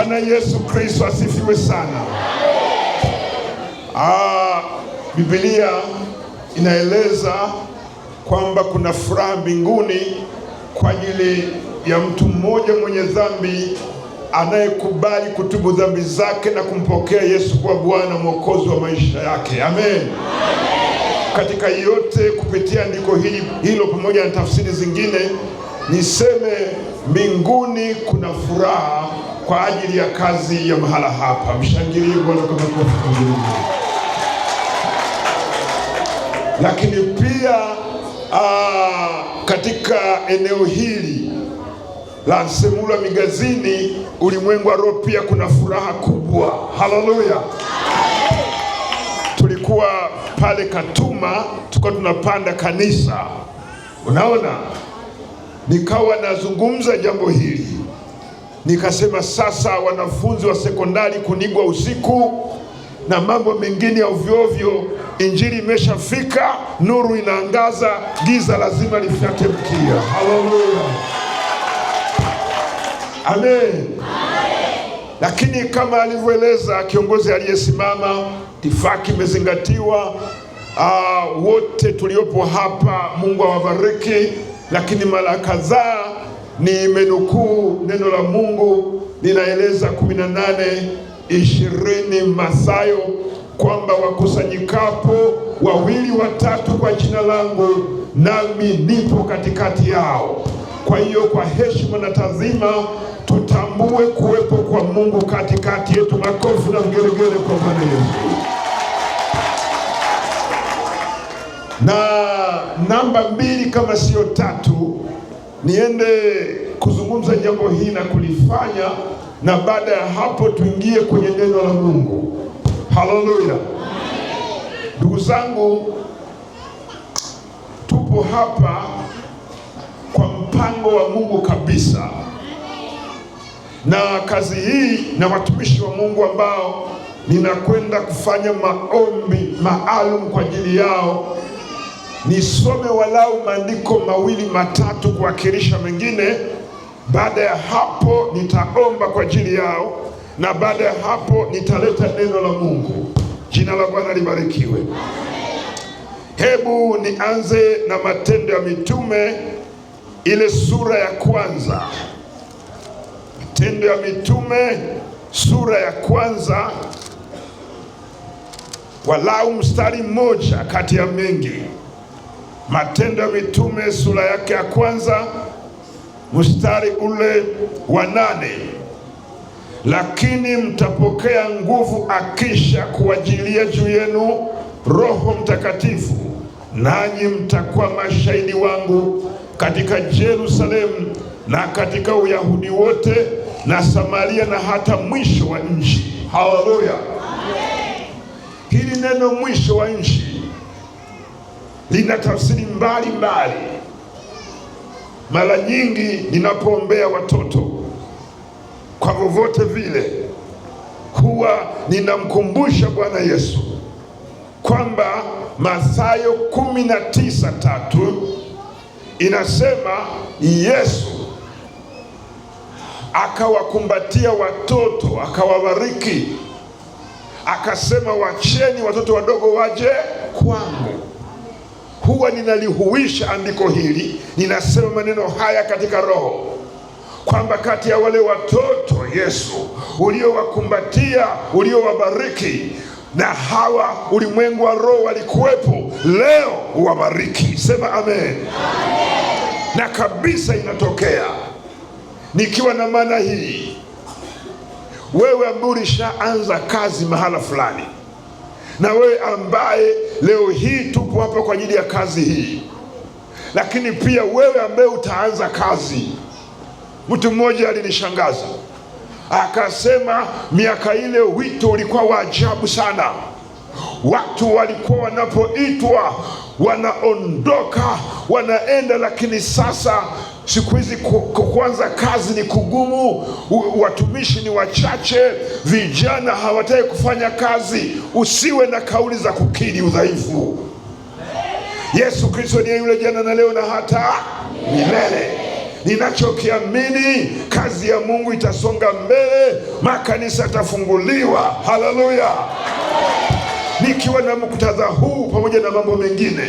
Bwana Yesu Kristo asifiwe sana. Biblia inaeleza kwamba kuna furaha mbinguni kwa ajili ya mtu mmoja mwenye dhambi anayekubali kutubu dhambi zake na kumpokea Yesu kuwa Bwana Mwokozi wa maisha yake. Amen. Katika yote kupitia andiko hilo pamoja na tafsiri zingine, niseme mbinguni kuna furaha kwa ajili ya kazi ya mahala hapa. Mshangilie Bwana kwa makofi. Lakini pia katika eneo hili la Nsemula Migazini, ulimwengu wa roho, pia kuna furaha kubwa. Haleluya. Tulikuwa pale Katuma, tulikuwa tunapanda kanisa. Unaona, nikawa nazungumza jambo hili, nikasema sasa wanafunzi wa sekondari kunigwa usiku na mambo mengine ya ovyo, injili imeshafika, nuru inaangaza, giza lazima lifyate mkia. Haleluya. Amen. Lakini kama alivyoeleza kiongozi aliyesimama, tifaki imezingatiwa. Wote tuliopo hapa, Mungu awabariki. Lakini mara kadhaa nimenukuu neno la Mungu linaeleza 18:20 Mathayo kwamba wakusanyikapo 2 au 3 kwa jina langu, nami nipo katikati yao. Kwa hiyo kwa heshima na taadhima tutambue kuwepo kwa Mungu katikati yetu. Makofi na vigelegele kwa Bwana Yesu. Na namba 2 kama sio 3, niende kuzungumza jambo hili na kulifanya, na baada ya hapo tuingie kwenye neno la Mungu. Haleluya. Ndugu zangu, tupo hapa kwa mpango wa Mungu kabisa, na kazi hii na watumishi wa Mungu ambao ninakwenda kufanya maombi maalum kwa ajili yao. Nisome walau maandiko 2 matatu kuwakilisha mengine. Baada ya hapo nitaomba kwa ajili yao, na baada ya hapo nitaleta neno la Mungu. Jina la Bwana libarikiwe. Hebu nianze na Matendo ya Mitume, ile sura ya 1. Matendo ya Mitume sura ya 1, walau mstari mmoja kati ya mengi. Matendo ya Mitume sura yake ya 1 mstari ule wa 8. Lakini mtapokea nguvu akisha kuwajilia juu yenu Roho Mtakatifu, nanyi mtakuwa mashahidi wangu katika Yerusalemu na katika Uyahudi wote na Samaria na hata mwisho wa nchi. Haleluya. Hili neno mwisho wa nchi lina tafsiri mbalimbali. Mara nyingi ninapoombea watoto, kwa vyovyote vile, huwa ninamkumbusha Bwana Yesu kwamba Mathayo 19:3 inasema Yesu akawakumbatia watoto akawabariki, akasema wacheni watoto wadogo waje kwangu. Huwa ninalihuisha andiko hili, ninasema maneno haya katika roho kwamba kati ya wale watoto Yesu uliowakumbatia, uliowabariki, na hawa ulimwengu wa roho walikuwepo, leo uwabariki. Sema amen. Amen. Na kabisa inatokea nikiwa na maana hii, wewe ambaye ulishaanza kazi mahala fulani, na wewe ambaye leo hii tupo hapa kwa ajili ya kazi hii, lakini pia wewe ambaye utaanza kazi. Mtu mmoja alinishangaza, akasema miaka ile wito ulikuwa wa ajabu sana. Watu walikuwa wanapoitwa wanaondoka wanaenda, lakini sasa siku hizi kuanza kazi ni kugumu, watumishi ni wachache, vijana hawataki kufanya kazi. Usiwe na kauli za kukiri udhaifu. Yesu Kristo ni yule jana na leo na hata milele. ninachokiamini, kazi ya Mungu itasonga mbele, makanisa yatafunguliwa. Haleluya! Nikiwa na muktadha huu pamoja na mambo mengine,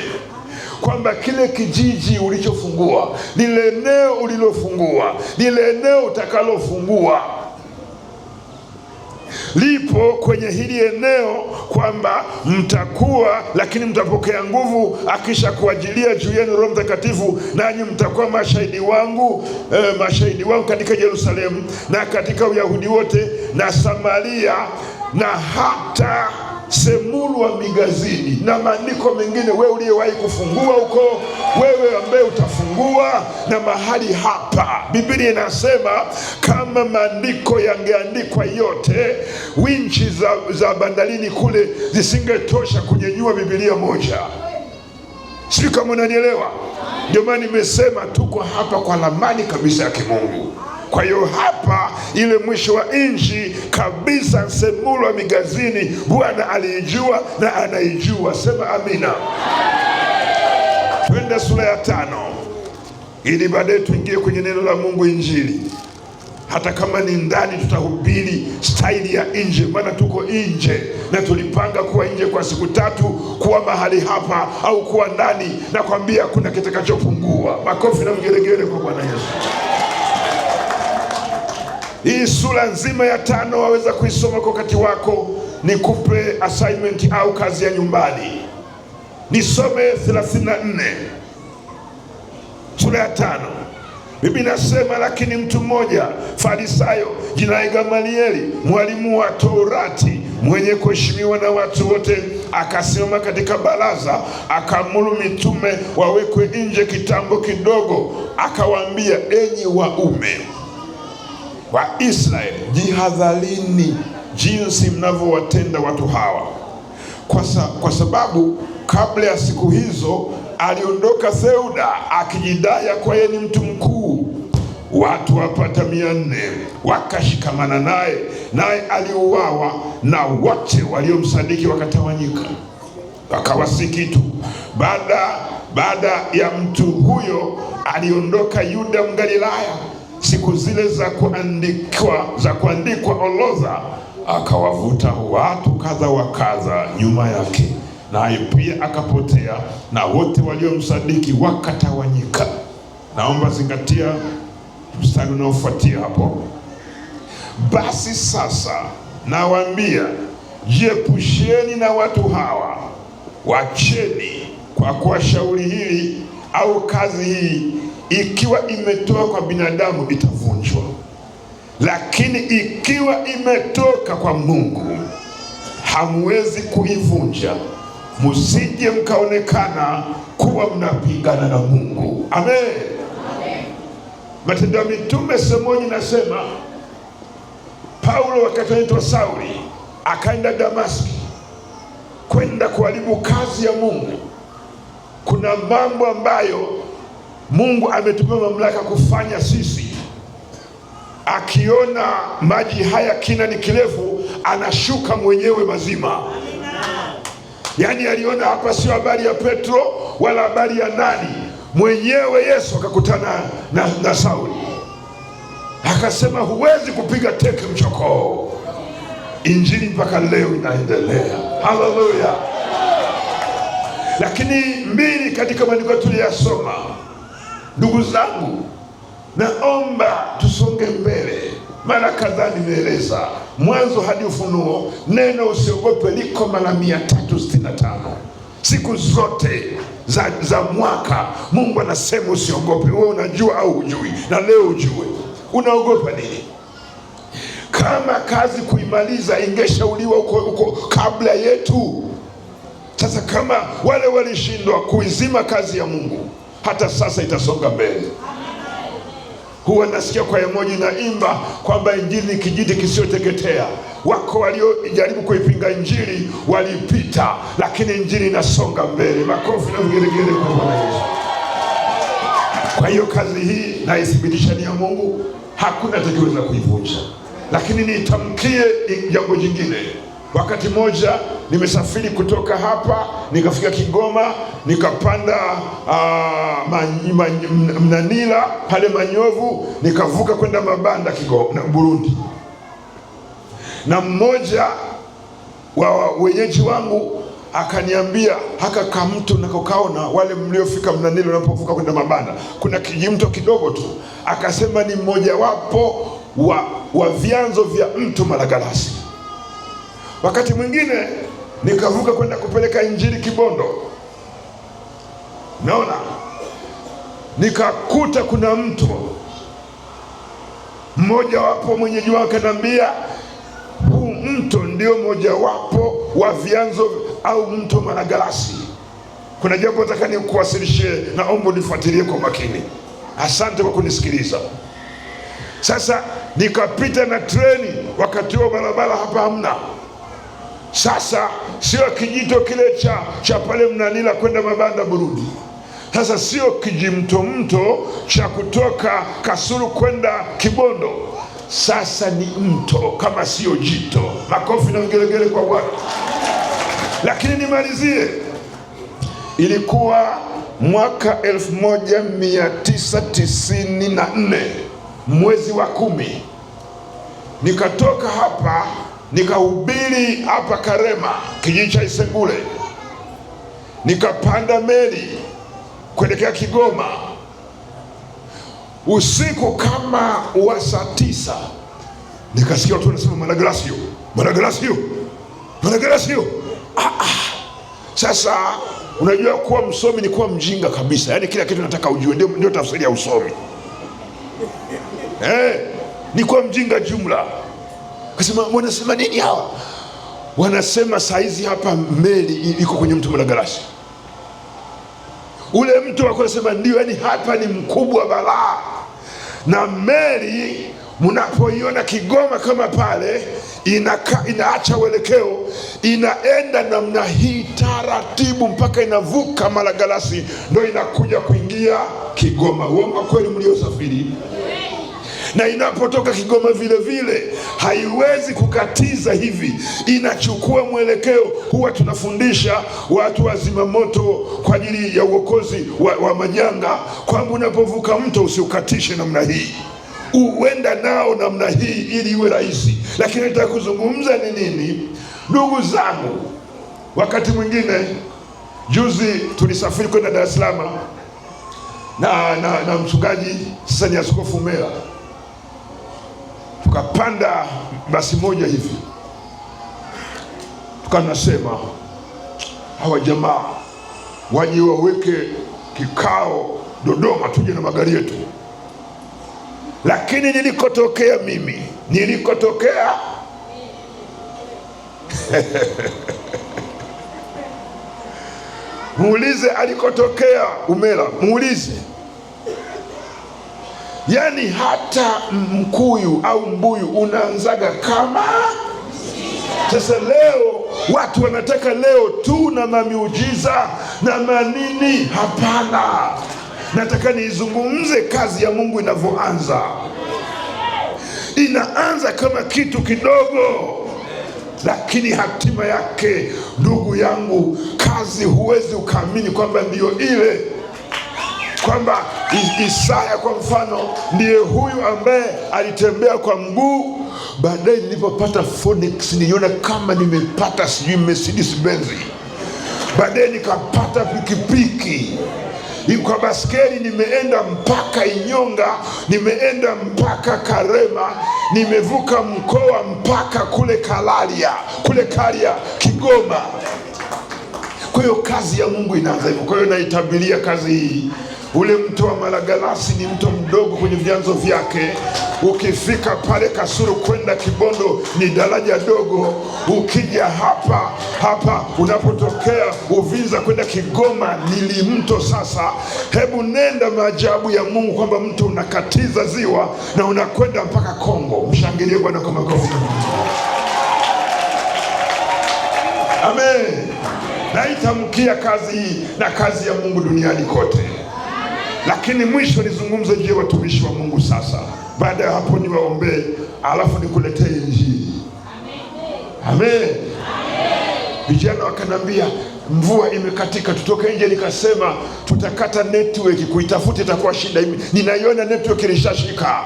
kwamba kile kijiji ulichofungua, lile eneo ulilofungua, lile eneo utakalofungua lipo kwenye hili eneo, kwamba mtakuwa, lakini mtapokea nguvu akisha kuajilia juu yenu Roho Mtakatifu, nanyi mtakuwa mashahidi wangu, katika Yerusalemu na katika Uyahudi wote na Samaria na hata Semulu wa Migazini. Na maandiko mengine, wewe uliyewahi kufungua huko, wewe ambaye utafungua, na mahali hapa Biblia inasema kama maandiko yangeandikwa yote, winchi za bandarini kule zisingetosha kunyenyua Biblia moja. Sio kama unanielewa? Ndio maana nimesema tuko hapa kwa ramani kabisa ya kimungu. Kwa hiyo hapa, ile mwisho wa nchi kabisa, Semulu wa Migazini, Bwana aliijua na anaijua. Sema amina. Twende sura ya 5 ili baadaye tuingie kwenye neno la Mungu, Injili. Hata kama ni ndani, tutahubiri staili ya nje, maana tuko nje na tulipanga kuwa nje kwa siku 3, kuwa mahali hapa au kuwa ndani. Nakwambia kuna kitakachopungua. Makofi na mgelegele kwa Bwana Yesu. Hii sura nzima ya 5 waweza kuisoma kwa wakati wako. Nikupe assignment au kazi ya nyumbani. Nisome 34 sura ya 5. Biblia inasema, lakini mtu mmoja Farisayo, jina lake Gamalieli, mwalimu wa Torati, mwenye kuheshimiwa na watu wote, akasimama katika baraza, akaamuru mitume wawekwe nje kitambo kidogo. Akawaambia, enyi waume wa Israeli, jihadharini jinsi mnavyowatenda watu hawa, kwa sababu kabla ya siku hizo aliondoka Theuda akijidai kwa yeye ni mtu mkuu. Watu wapata 400 wakashikamana naye aliuawa, na wote waliomsadiki wakatawanyika, wakawa si kitu. Baada ya mtu huyo aliondoka Yuda Mgalilaya, siku zile za kuandikwa orodha, akawavuta watu kadha wa kadha nyuma yake, naye pia akapotea, na wote waliomsadiki wakatawanyika. Naomba zingatia mstari unaofuatia hapo. Basi sasa nawaambia, jiepusheni na watu hawa, wacheni, kwa kuwa shauri hili au kazi hii ikiwa imetoka kwa binadamu itavunjwa, lakini ikiwa imetoka kwa Mungu hamwezi kuivunja, msije mkaonekana kuwa mnapingana na Mungu. Amen, amen. Matendo ya Mitume semoja nasema, Paulo wakati anaitwa Sauli akaenda Damaski kwenda kuharibu kazi ya Mungu. Kuna mambo ambayo Mungu ametupa mamlaka kufanya sisi. Akiona maji haya kina ni kirefu, anashuka mwenyewe mazima. Yaani aliona hapa sio habari ya Petro wala habari ya nani, mwenyewe Yesu akakutana na Sauli, akasema huwezi kupiga teke mchokoo. Injili mpaka leo inaendelea. Haleluya. Lakini 2 katika maandiko tuliyasoma, ndugu zangu, naomba tusonge mbele. Mara kadhaa nimeeleza, Mwanzo hadi Ufunuo, neno usiogope liko mara 365. Siku zote za mwaka Mungu anasema usiogope. Wewe unajua au hujui? Na leo ujue. Unaogopa nini? Kama kazi kuimaliza ingeshauriwa huko kabla yetu. Sasa kama wale walishindwa kuizima kazi ya Mungu, hata sasa itasonga mbele. Huwa nasikia kwa moja inaimba kwamba injili ni kijiti kisioteketea. Wako waliojaribu kuipinga injili walipita, lakini injili inasonga mbele. Makofi na vigelegele kwa Bwana Yesu. Kwa hiyo kazi hii naithibitisha ni ya Mungu, hakuna atakayeweza kuivunja. Lakini nitamkie jambo jingine. Wakati moja nimesafiri kutoka hapa nikafika Kigoma, nikapanda Mnanila pale Manyovu, nikavuka kwenda Mabanda Kigoma Burundi. Na mmoja wa wenyeji wangu akaniambia, haka kamto nakokaona wale mliofika Mnanila unapovuka kwenda Mabanda, kuna kijimto kidogo tu. Akasema ni mmoja wapo wa vyanzo vya mto Malagarasi. Wakati mwingine nikavuka kwenda kupeleka injili Kibondo, naona nikakuta kuna mto mmoja wapo, mwenyeji wake anambia huu mto ndio moja wapo wa vyanzo au mto Malagarasi. Kuna jambo nataka nikuwasilishie, naomba nifuatilie kwa makini. Asante kwa kunisikiliza. Sasa nikapita na treni, wakati wa barabara hapa hamna. Sasa sio kijito kile cha pale Mnanila kwenda Mabanda Burundi. Sasa sio kijimto cha kutoka Kasulu kwenda Kibondo. Sasa ni mto, kama sio jito. Makofi na vigelegele kwa Bwana. Lakini nimalizie, ilikuwa mwaka 1994 mwezi wa 10, nikatoka hapa nikahubiri hapa Karema, kijiji cha Isengule, nikapanda meli kuelekea Kigoma. Usiku kama wa saa 9 nikasikia watu wanasema Malagarasio, Malagarasio, Malagarasio. Sasa unajua kuwa msomi ni kuwa mjinga kabisa, yaani kila kitu nataka ujue, ndio tafsiri ya usomi. Ni kuwa mjinga jumla. Kasema wanasema nini hawa? Wanasema saizi hapa meli iko kwenye mto Malagarasi. Ule mto wako nasema ndio, yani hapa ni mkubwa balaa. Na meli mnapoiona Kigoma kama pale inaacha uelekeo, inaenda namna hii taratibu mpaka inavuka Malagarasi, ndio inakuja kuingia Kigoma. Uongo kweli mliosafiri? Na inapotoka Kigoma vile vile haiwezi kukatiza hivi, inachukua mwelekeo. Huwa tunafundisha watu wa zimamoto kwa ajili ya uokozi wa majanga kwamba unapovuka mto usiukatishe namna hii, uenda nao namna hii ili iwe rahisi. Lakini nataka kuzungumza ni nini, ndugu zangu? Wakati mwingine, juzi tulisafiri kwenda Dar es Salaam na mchungaji, sasa ni Askofu Mera. Tukapanda basi moja hivi, tukanasema hawa jamaa waje waweke kikao Dodoma, tuje na magari yetu. Lakini nilikotokea muulize alikotokea Umela, muulize. Yani hata mkuyu au mbuyu unaanzaga kama. Sasa leo watu wanataka leo tu na mamiujiza na manini. Hapana, nataka niizungumze kazi ya Mungu inavyoanza. Inaanza kama kitu kidogo, lakini hatima yake, ndugu yangu, kazi huwezi ukaamini kwamba ndiyo ile, kwamba Isaya kwa mfano ndiye huyu ambaye alitembea kwa mguu. Baadaye nilipopata Phoenix niliona kama nimepata sijui Mercedes Benz. Baadaye nikapata pikipiki, kwa baskeli nimeenda mpaka Inyonga, nimeenda mpaka Karema, nimevuka mkoa mpaka kule Kalia Kigoma. Kwa hiyo kazi ya Mungu inaanza hivyo. Kwa hiyo naitabiria kazi hii. Ule mto wa Malagarasi ni mto mdogo kwenye vyanzo vyake. Ukifika pale Kasulu kwenda Kibondo ni daraja dogo. Ukija hapa unapotokea Uvinza kwenda Kigoma ni mto. Sasa hebu nenda maajabu ya Mungu kwamba mto unakatiza ziwa na unakwenda mpaka Kongo. Mshangilie Bwana kwa makofi. Amen. Naitamkia kazi hii na kazi ya Mungu duniani kote. Lakini mwisho nizungumze je watumishi wa Mungu sasa. Baada ya hapo niwaombee, alafu nikuletee Injili. Amen. Amen. Vijana wakanambia mvua imekatika, tutoke nje. Nikasema tutakata network, kuitafuta itakuwa shida. Ninaiona network ilishashika,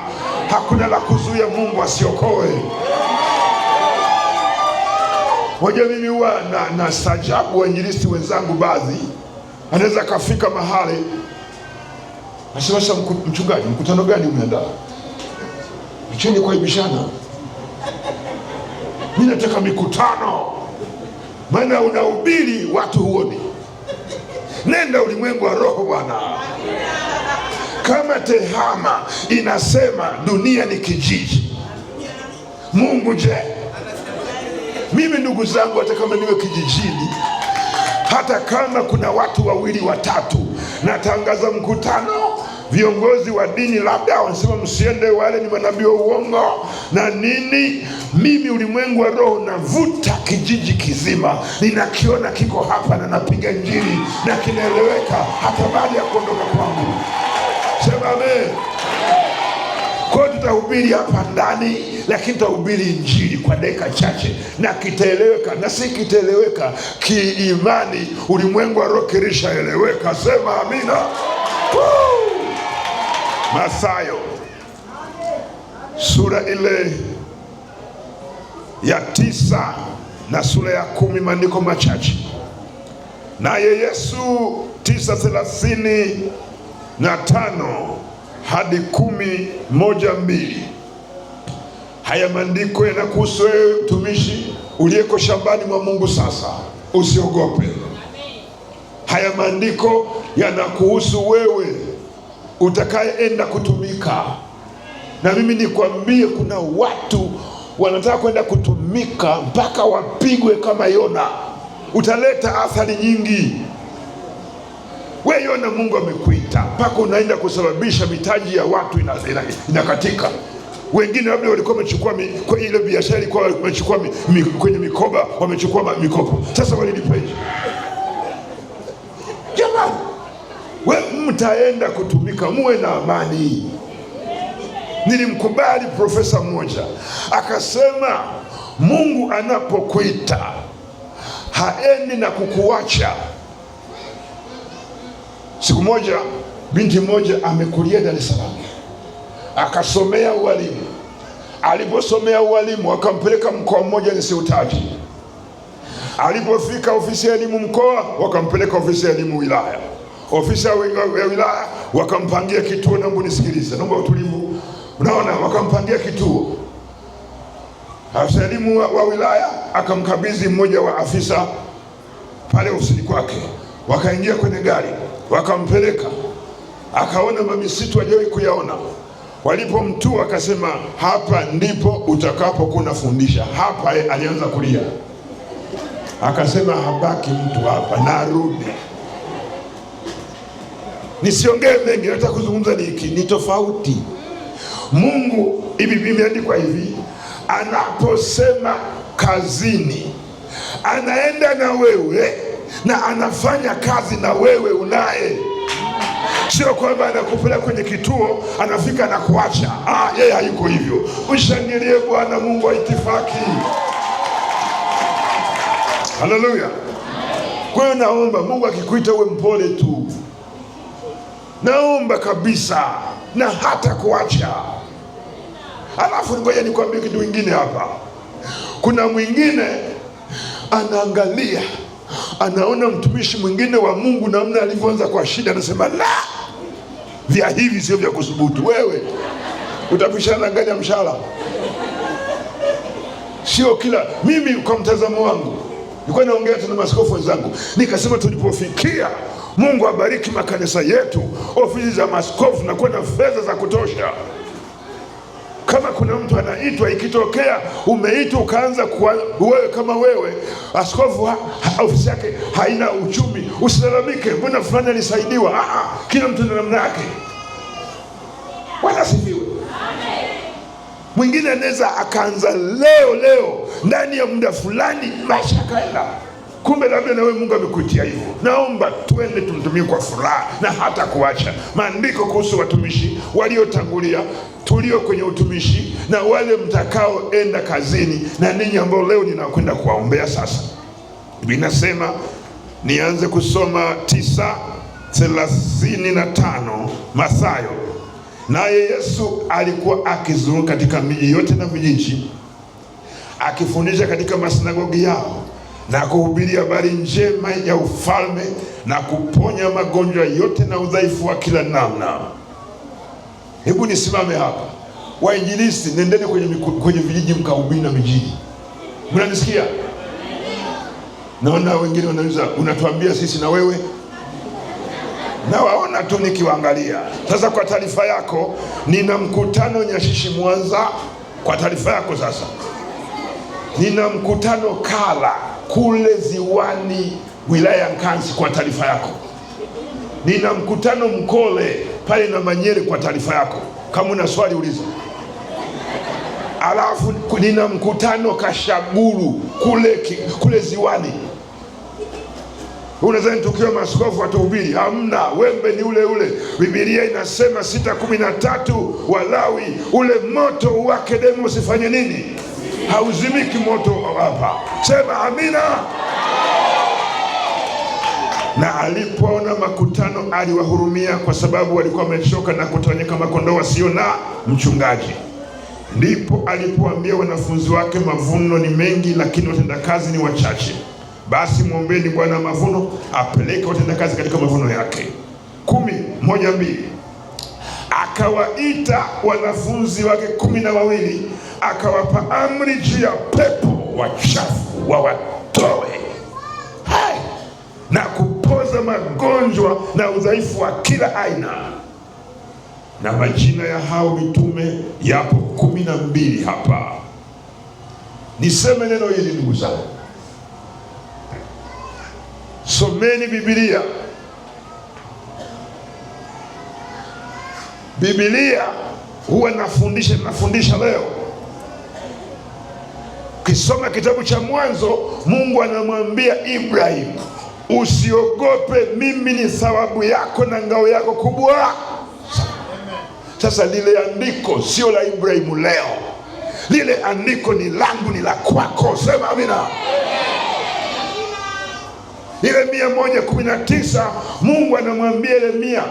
hakuna la kuzuia Mungu asiokoe. Moja, mimi huwa na stajabu wainjilisti wenzangu, baadhi anaweza kafika mahali nasema, sasa mchungaji, mkutano gani umeandaa? Mcheni kwa ibishana, mimi nataka mikutano, maana unahubiri watu huoni. Nenda ulimwengu wa roho bwana. Kama tehama inasema dunia ni kijiji, Mungu je? Mimi ndugu zangu, hata kama niwe kijijini, hata kama kuna watu wawili watatu, natangaza mkutano, viongozi wa dini labda wanasema msiende, wale ni manabii wa uongo na nini. Mimi ulimwengu wa roho navuta kijiji kizima, ninakiona kiko hapa na napiga injili na kinaeleweka hata baada ya kuondoka kwangu. Sema amen. Kwa tutahubiri hapa ndani, lakini tutahubiri injili kwa dakika chache na kitaeleweka, na si kitaeleweka kiimani, ulimwengu wa roho kilishaeleweka. Sema amina. Mathayo sura ile ya 9 na sura ya 10, maandiko machache. Naye Yesu 9:35 hadi 10:1-2. Haya maandiko yanakuhusu wewe mtumishi uliyeko shambani mwa Mungu. Sasa usiogope. Haya maandiko yanakuhusu wewe utakayeenda kutumika. Na mimi nikwambie, kuna watu wanataka kwenda kutumika mpaka wapigwe kama Yona. Utaleta athari nyingi. Wewe Yona, Mungu amekuita mpaka unaenda kusababisha mitaji ya watu inakatika. Wengine labda walikuwa wamechukua kwa ile biashara, ilikuwa wamechukua kwenye mikoba, wamechukua mikopo, sasa walilipaje? Jamani, wewe mtaenda kutumika, muwe na amani. Nilimkubali profesa mmoja akasema, Mungu anapokuita haendi na kukuacha. Siku moja binti moja amekulia Dar es Salaam, akasomea ualimu. Aliposomea ualimu wakampeleka mkoa mmoja nisiutaji. Alipofika ofisi ya elimu mkoa, wakampeleka ofisi ya elimu wilaya. Ofisi ya wilaya wakampangia kituo. Naomba nisikilize, naomba utulivu. Unaona, wakampangia kituo. Afisa elimu wa wilaya akamkabidhi mmoja wa afisa pale ofisini kwake. Wakaingia kwenye gari, wakampeleka. Akaona mamisitu hajawahi kuyaona. Walipomtua akasema, hapa ndipo utakapo kunafundisha. Hapa alianza kulia. Akasema, habaki mtu hapa, narudi. Nisiongee mengi, nataka kuzungumza ni tofauti. Mungu hivi imeandikwa hivi, anaposema kazini, anaenda na wewe na anafanya kazi na wewe unaye. Sio kwamba anakupeleka kwenye kituo anafika na kuacha. Yeye hayuko hivyo. Ushangilie Bwana Mungu wa itifaki. Haleluya. Kwa hiyo naomba Mungu akikuita uwe mpole tu. Naomba kabisa, na hata kuacha. Alafu ngoja nikwambie kitu kingine hapa. Kuna mwingine anaangalia, anaona mtumishi mwingine wa Mungu namna alivyoanza kwa shida, anasema la, vya hivi sio vya kusubutu. Wewe utapishana ngani ya mshahara? Sio kila. Mimi kwa mtazamo wangu nilikuwa naongea tena na maaskofu wenzangu, nikasema tulipofikia, Mungu abariki makanisa yetu, ofisi za maaskofu na kuwa na fedha za kutosha. Kama kuna mtu anaitwa, ikitokea umeitwa ukaanza wewe kama wewe askofu ofisi yake haina uchumi, usilalamike, mbona fulani alisaidiwa. Kila mtu na namna yake. Bwana asifiwe. Mwingine anaweza akaanza leo ndani ya muda fulani maisha kaenda. Kumbe labda na wewe Mungu amekuitia hivyo. Naomba tuende tumtumie kwa furaha na hata kuacha. Maandiko kuhusu watumishi waliotangulia, tulio kwenye utumishi, na wale mtakaoenda kazini, na ninyi ambao leo ninakwenda kuwaombea sasa. Inasema nianze kusoma 9:35 Mathayo. Naye Yesu alikuwa akizunguka katika miji yote na vijiji, akifundisha katika masinagogi yao na kuhubiri habari njema ya ufalme na kuponya magonjwa yote na udhaifu wa kila namna. Hebu nisimame hapa. Wainjilisti, nendeni kwenye vijiji mkahubiri na mijini. Mnanisikia? Naona wengine wanauliza, unatuambia sisi na wewe? Na waona tu nikiwaangalia. Sasa kwa taarifa yako, nina mkutano Nyashishi Mwanza. Kwa taarifa yako sasa, nina mkutano Kala kule Ziwani, wilaya ya Nkasi. Kwa taarifa yako, nina mkutano Mkole pale na Manyere. Kwa taarifa yako, kama una swali uliza. Alafu nina mkutano Kashaguru kule Ziwani. Unadhani tukiwa maaskofu watuhubiri? Hamna, wembe ni ule ule. Biblia inasema 6:13 Walawi, ule moto wake demo usifanye nini? Hauzimiki moto hapa. Sema amina. Na alipoona makutano aliwahurumia, kwa sababu walikuwa wamechoka na kutawanyika makondoo wasio na mchungaji. Ndipo alipoambia wanafunzi wake, mavuno ni mengi, lakini watendakazi ni wachache. Basi mwombeni Bwana mavuno apeleke watendakazi katika mavuno yake. 10:1-2. Akawaita wanafunzi wake 12, akawapa amri juu ya pepo wachafu wawatoe, na kupoza magonjwa na udhaifu wa kila aina. Na majina ya hao mitume yapo 12 hapa. Niseme neno hili ndugu zangu, someni Biblia. Biblia huwa nafundisha leo. Kisoma kitabu cha Mwanzo, Mungu anamwambia Ibrahim, usiogope, mimi ni thawabu yako na ngao yako kubwa. Sasa lile andiko sio la Ibrahimu leo, lile andiko ni langu, ni la kwako. Sema amina. Ile 119 Mungu anamwambia Yeremia,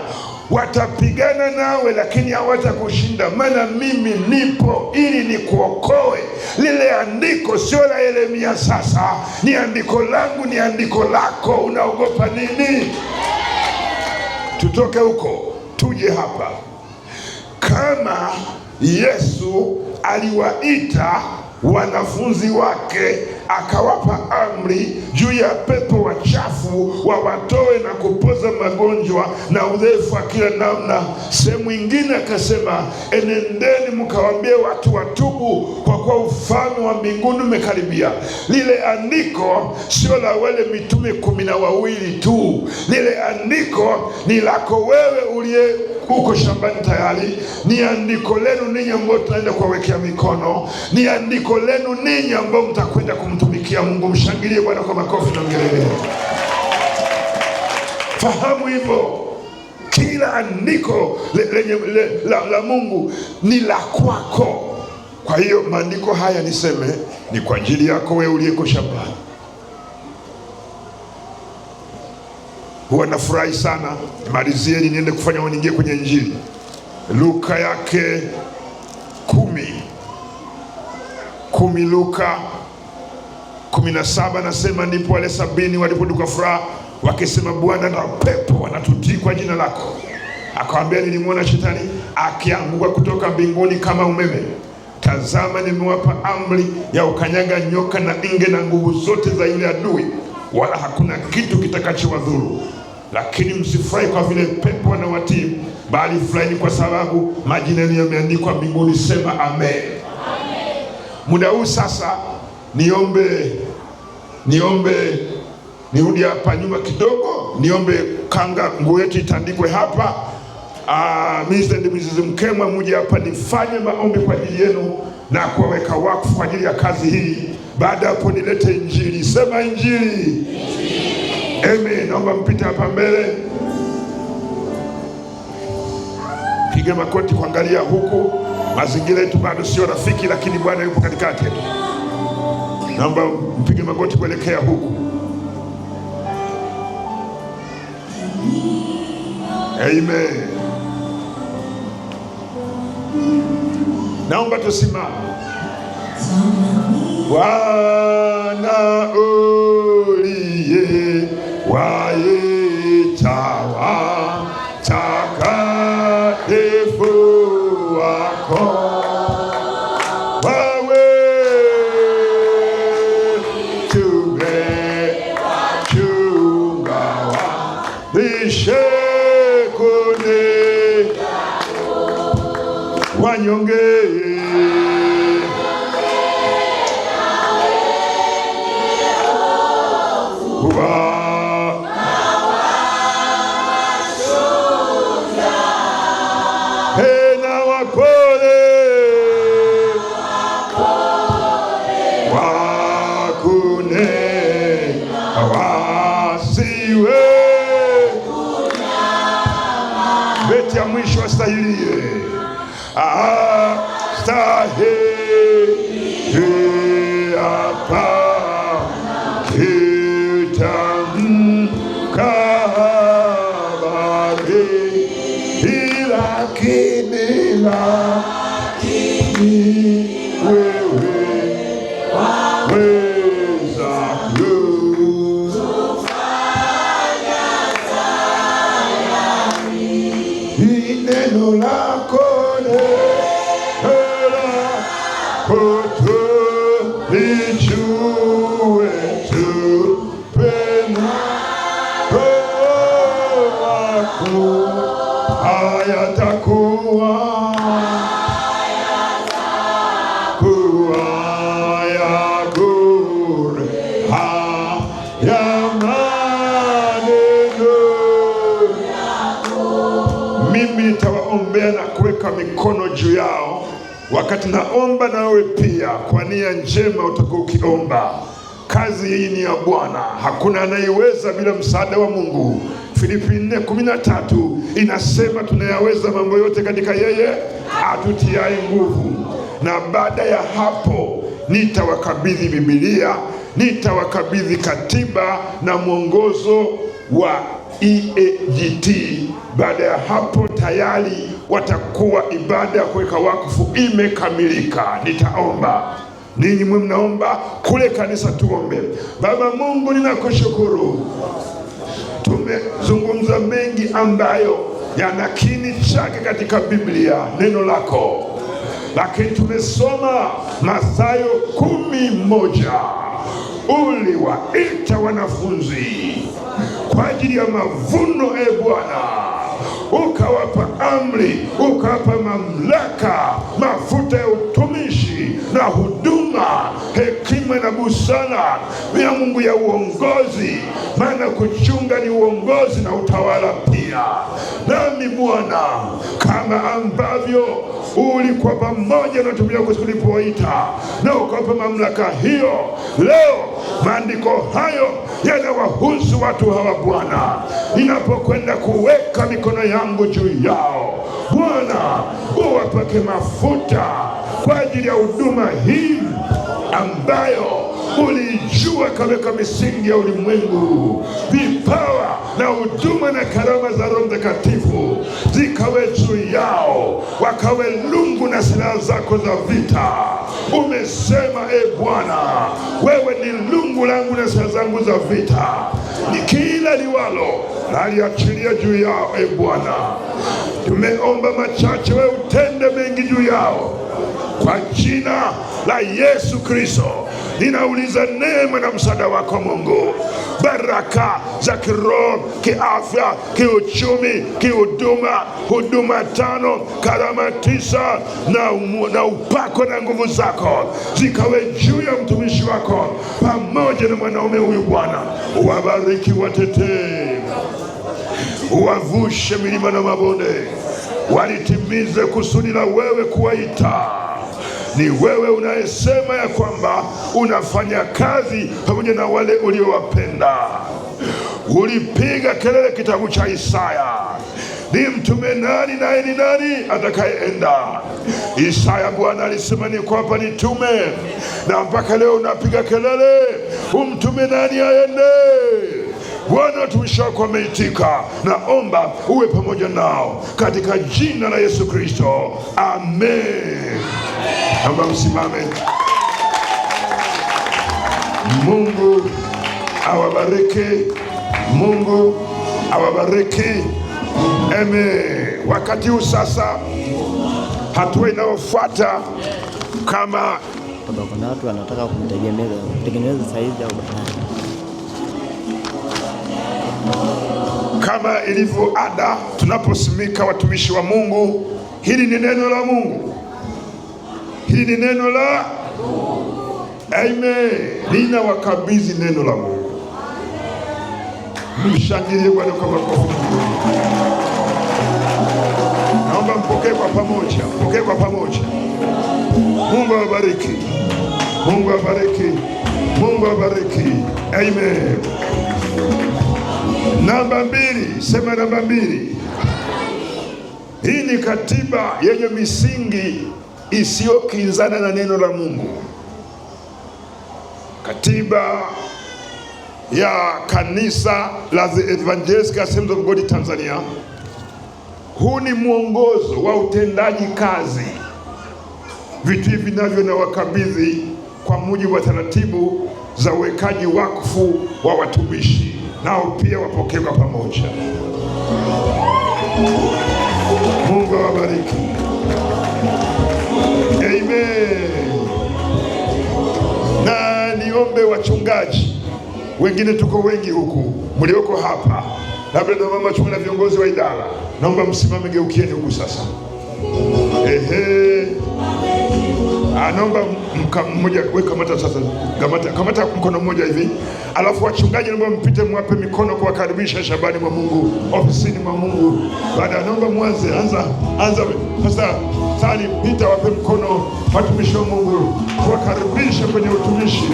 watapigana nawe lakini hawatakushinda, maana mimi nipo ili nikuokoe. Lile andiko sio la Yeremia, sasa ni andiko langu, ni andiko lako. Unaogopa nini? Tutoke huko tuje hapa. Kama Yesu aliwaita wanafunzi wake akawapa amri juu ya pepo wachafu wawatoe na kupoza magonjwa na udhaifu wa kila namna, sehemu ingine akasema, enendeni mkawaambie watu watubu, kwa kuwa ufalme wa mbinguni umekaribia. Lile andiko sio la wale mitume 12 tu. Lile andiko ni lako wewe uliye uko shambani tayari. Ni andiko lenu ninyi ambao tunaenda kuwawekea mikono. Ni andiko lenu ninyi ambao mtakwenda kumtumikia Mungu. Mshangilie Bwana kwa makofi na ngelele. Fahamu hivyo, kila andiko la Mungu ni la kwako. Kwa hiyo maandiko haya niseme ni kwa ajili yako wewe uliyeko shambani. Huwa nafurahi sana, malizieni niende kufanya waningie kwenye Injili. Luka yake 10 Luka 17 nasema, ndipo wale 70 walipoduka furaha wakisema, Bwana na pepo wanatutii kwa jina lako. Akawaambia, nilimwona shetani akianguka kutoka mbinguni kama umeme. Tazama, nimewapa amri ya ukanyaga nyoka na inge na nguvu zote za yule adui, wala hakuna kitu kitakachowadhuru. Lakini msifurahi kwa vile pepo wanawatii, bali furahini kwa sababu majina yenu yameandikwa mbinguni. Sema amen. Muda huu sasa niombe nirudi hapa nyuma kidogo, niombe kanga nguo yetu itandikwe hapa. Mr. and Mrs. Mkemwa muje hapa nifanye maombi kwa ajili yenu na kuwaweka wakfu kwa ajili ya kazi hii. Baada hapo nilete Injili. Sema Injili. Amen. Naomba mpite hapa mbele, piga makoti kuangalia huku. Mazingira yetu bado sio rafiki, lakini Bwana yupo katikati yetu. Naomba mpige magoti kuelekea huku. Amen. Naomba tusimame. Bwana uliye waita watakatifu wako, wawe tumechunga walishe kune wanyonge. Hena wapole wakune wasiwe beti ya mwisho astahilie astahili hapa wewe waweza kufanya sayari, neno lako lijue tupenda wako hayatakuwa ya bure haya maneno yako. Mimi nitawaombea na kuweka mikono juu yao. Wakati naomba nawe pia kwa nia njema utakuwa ukiomba. Kazi hii ni ya Bwana, hakuna anayeweza bila msaada wa Mungu. Filipi 4:13 inasema tunayaweza mambo yote katika yeye atutiaye nguvu. Na baada ya hapo nitawakabidhi Biblia, nitawakabidhi katiba na mwongozo wa EAGT. Baada ya hapo tayari watakuwa ibada ya kuweka wakfu imekamilika. Nitaomba, ninyi mwe mnaomba kule kanisa, tuombe. Baba Mungu, ninakushukuru. Tumezungumza mengi ambayo yana kini chake katika Biblia, neno lako. Lakini tumesoma Mathayo 11. Uliwaita wanafunzi kwa ajili ya mavuno, Bwana. Ukawapa amri, ukawapa mamlaka, mafuta ya utumishi na huduma, hekima na busara ya Mungu ya uongozi. Maana kuchunga ni uongozi na utawala pia. Nami Bwana, kama ambavyo ulikuwa pamoja na watumishi wako ulipowaita na ukawapa mamlaka hiyo, leo maandiko hayo yanawahusu watu hawa Bwana. Ninapokwenda kuweka mikono yangu juu yao, Bwana, uwapake mafuta kwa ajili ya huduma hii ambayo ulijua kaweka misingi ya ulimwengu. Vipawa na huduma na karama za Roho Mtakatifu zikawe juu yao, wakawe lungu na silaha zako za vita. Umesema Bwana, wewe ni lungu langu na silaha zangu za vita. Ni kila liwalo naliachilia juu yao Bwana. Tumeomba machache, wewe utende mengi juu yao. Kwa jina la Yesu Kristo ninauliza neema na msaada wako Mungu. Baraka za kiroho, kiafya, kiuchumi, kihuduma, huduma 5, karama 9 na upako na nguvu zako zikawe juu ya mtumishi wako pamoja na mwanaume huyu Bwana. Uwabariki, watetee, uwavushe milima na mabonde, walitimize kusudi la wewe kuwaita. Ni wewe unayesema ya kwamba unafanya kazi pamoja na wale uliowapenda. Ulipiga kelele kitabu cha Isaya, ni mtume nani naye ni nani atakayeenda? Isaya Bwana alisema ni kwamba nitume, na mpaka leo unapiga kelele umtume nani aende? Bwana watumishi wako wameitika, naomba uwe pamoja nao katika jina la Yesu Kristo, amen. Naomba msimame. Mungu awabariki, Mungu awabariki, amen. Wakati huu sasa, hatua inayofuata, kama kuna watu wanataka kutengeneza saizi au baadaye, kama ilivyo ada, tunaposimika watumishi wa Mungu, hili ni neno la Mungu, hili ni neno la amen. Ninawakabidhi neno la Mungu. Mshangilie Bwana kwa makofi. Naomba mpokee kwa pamoja, mpokee kwa pamoja. Mungu awabariki, Mungu awabariki, Mungu awabariki, amen. Namba 2, sema namba 2. Hii ni katiba yenye misingi isiyokinzana na neno la Mungu. Katiba ya kanisa la The Evangelical Assembly of God Tanzania. Huu ni mwongozo wa utendaji kazi, vitu hivi navyo na wakabidhi kwa mujibu wa taratibu za uwekaji wakfu wa watumishi, nao pia wapokee kwa pamoja. Mungu awabariki, amen. Na niombe wachungaji wengine, tuko wengi huku mlioko hapa, labda na mama chunga na viongozi wa idara, naomba msimame, geukieni huku sasa. Naomba mmoja weka kamata sasa, kamata mkono mmoja hivi, alafu wachungaji naomba mpite, mwape mikono kuwakaribisha Shabani mwa Mungu, ofisini mwa Mungu. Baada naomba mwanze, anza sasa, Sali pita, wape mkono watumishi wa Mungu, kuwakaribisha kwenye utumishi.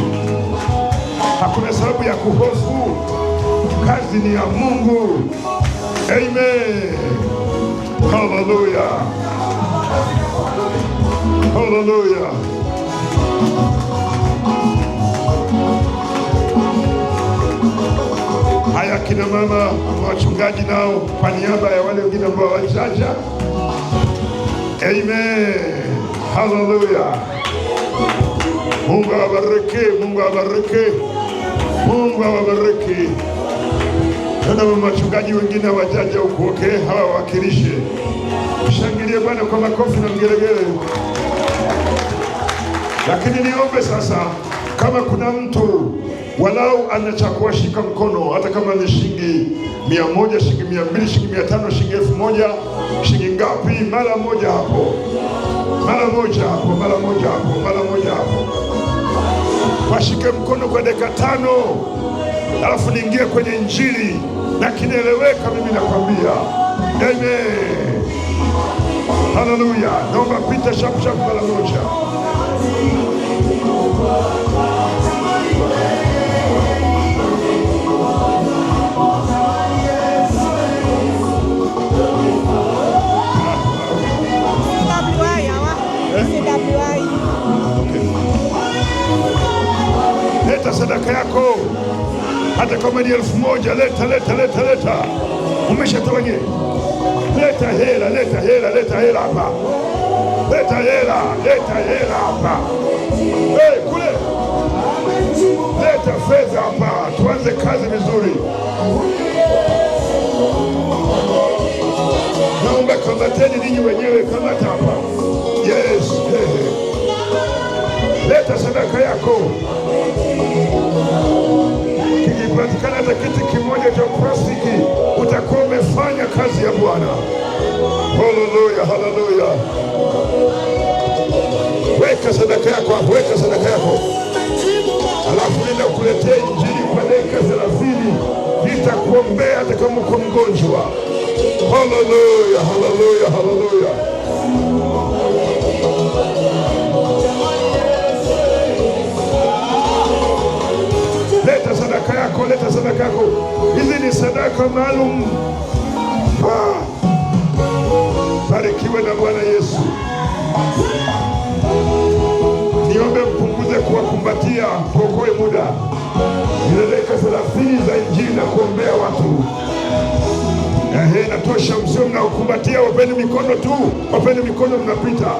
Hakuna sababu ya kuhofu, kazi ni ya Mungu, amen. Hallelujah, hallelujah. Haya, kina mama wachungaji nao kwa niaba ya wale wengine ambao wachaja, amen, hallelujah. Mungu awabariki, Mungu awabariki, Mungu awabariki. Na wachungaji wengine wajaja huko, okay, hawa wakilishe. Mshangilie Bwana kwa makofi na mgelegele. Lakini niombe sasa, kama kuna mtu walau anachakua shika mkono, hata kama ni shilingi 100, shilingi 200, shilingi 500, shilingi 1000, shilingi ngapi, mara moja hapo, mara moja hapo, mara moja hapo, mara moja hapo. Washike mkono kwa dakika 5, alafu niingie kwenye Injili na kinaeleweka, mimi nakwambia, amen, haleluya. Naomba pita shap mara moja. Leta sadaka yako, hata kama ni 1000, leta. Umeshatawanye, leta hela hapa, leta hela hapa, kule, leta fedha hapa, tuanze kazi vizuri. Naomba kamateni ninyi wenyewe, kamata hapa, yes. Leta sadaka yako. Kikipatikana hata kiti kimoja cha plastiki, utakuwa umefanya kazi ya Bwana. Haleluya, haleluya. Weka sadaka yako hapo, weka sadaka yako, alafu nenda kuletea Injili kwa dakika 30. Nitakuombea hata kama uko mgonjwa. Haleluya, haleluya, haleluya. Leta sadaka yako, leta sadaka yako. Hizi ni sadaka maalum. Barikiwe na Bwana Yesu. Niombe mpunguze kuwakumbatia, tuokoe muda. Ile dakika 30 za Injili na kuombea Inatosha, msio mnaokumbatia, wapeni mikono tu, wapeni mikono, mnapita.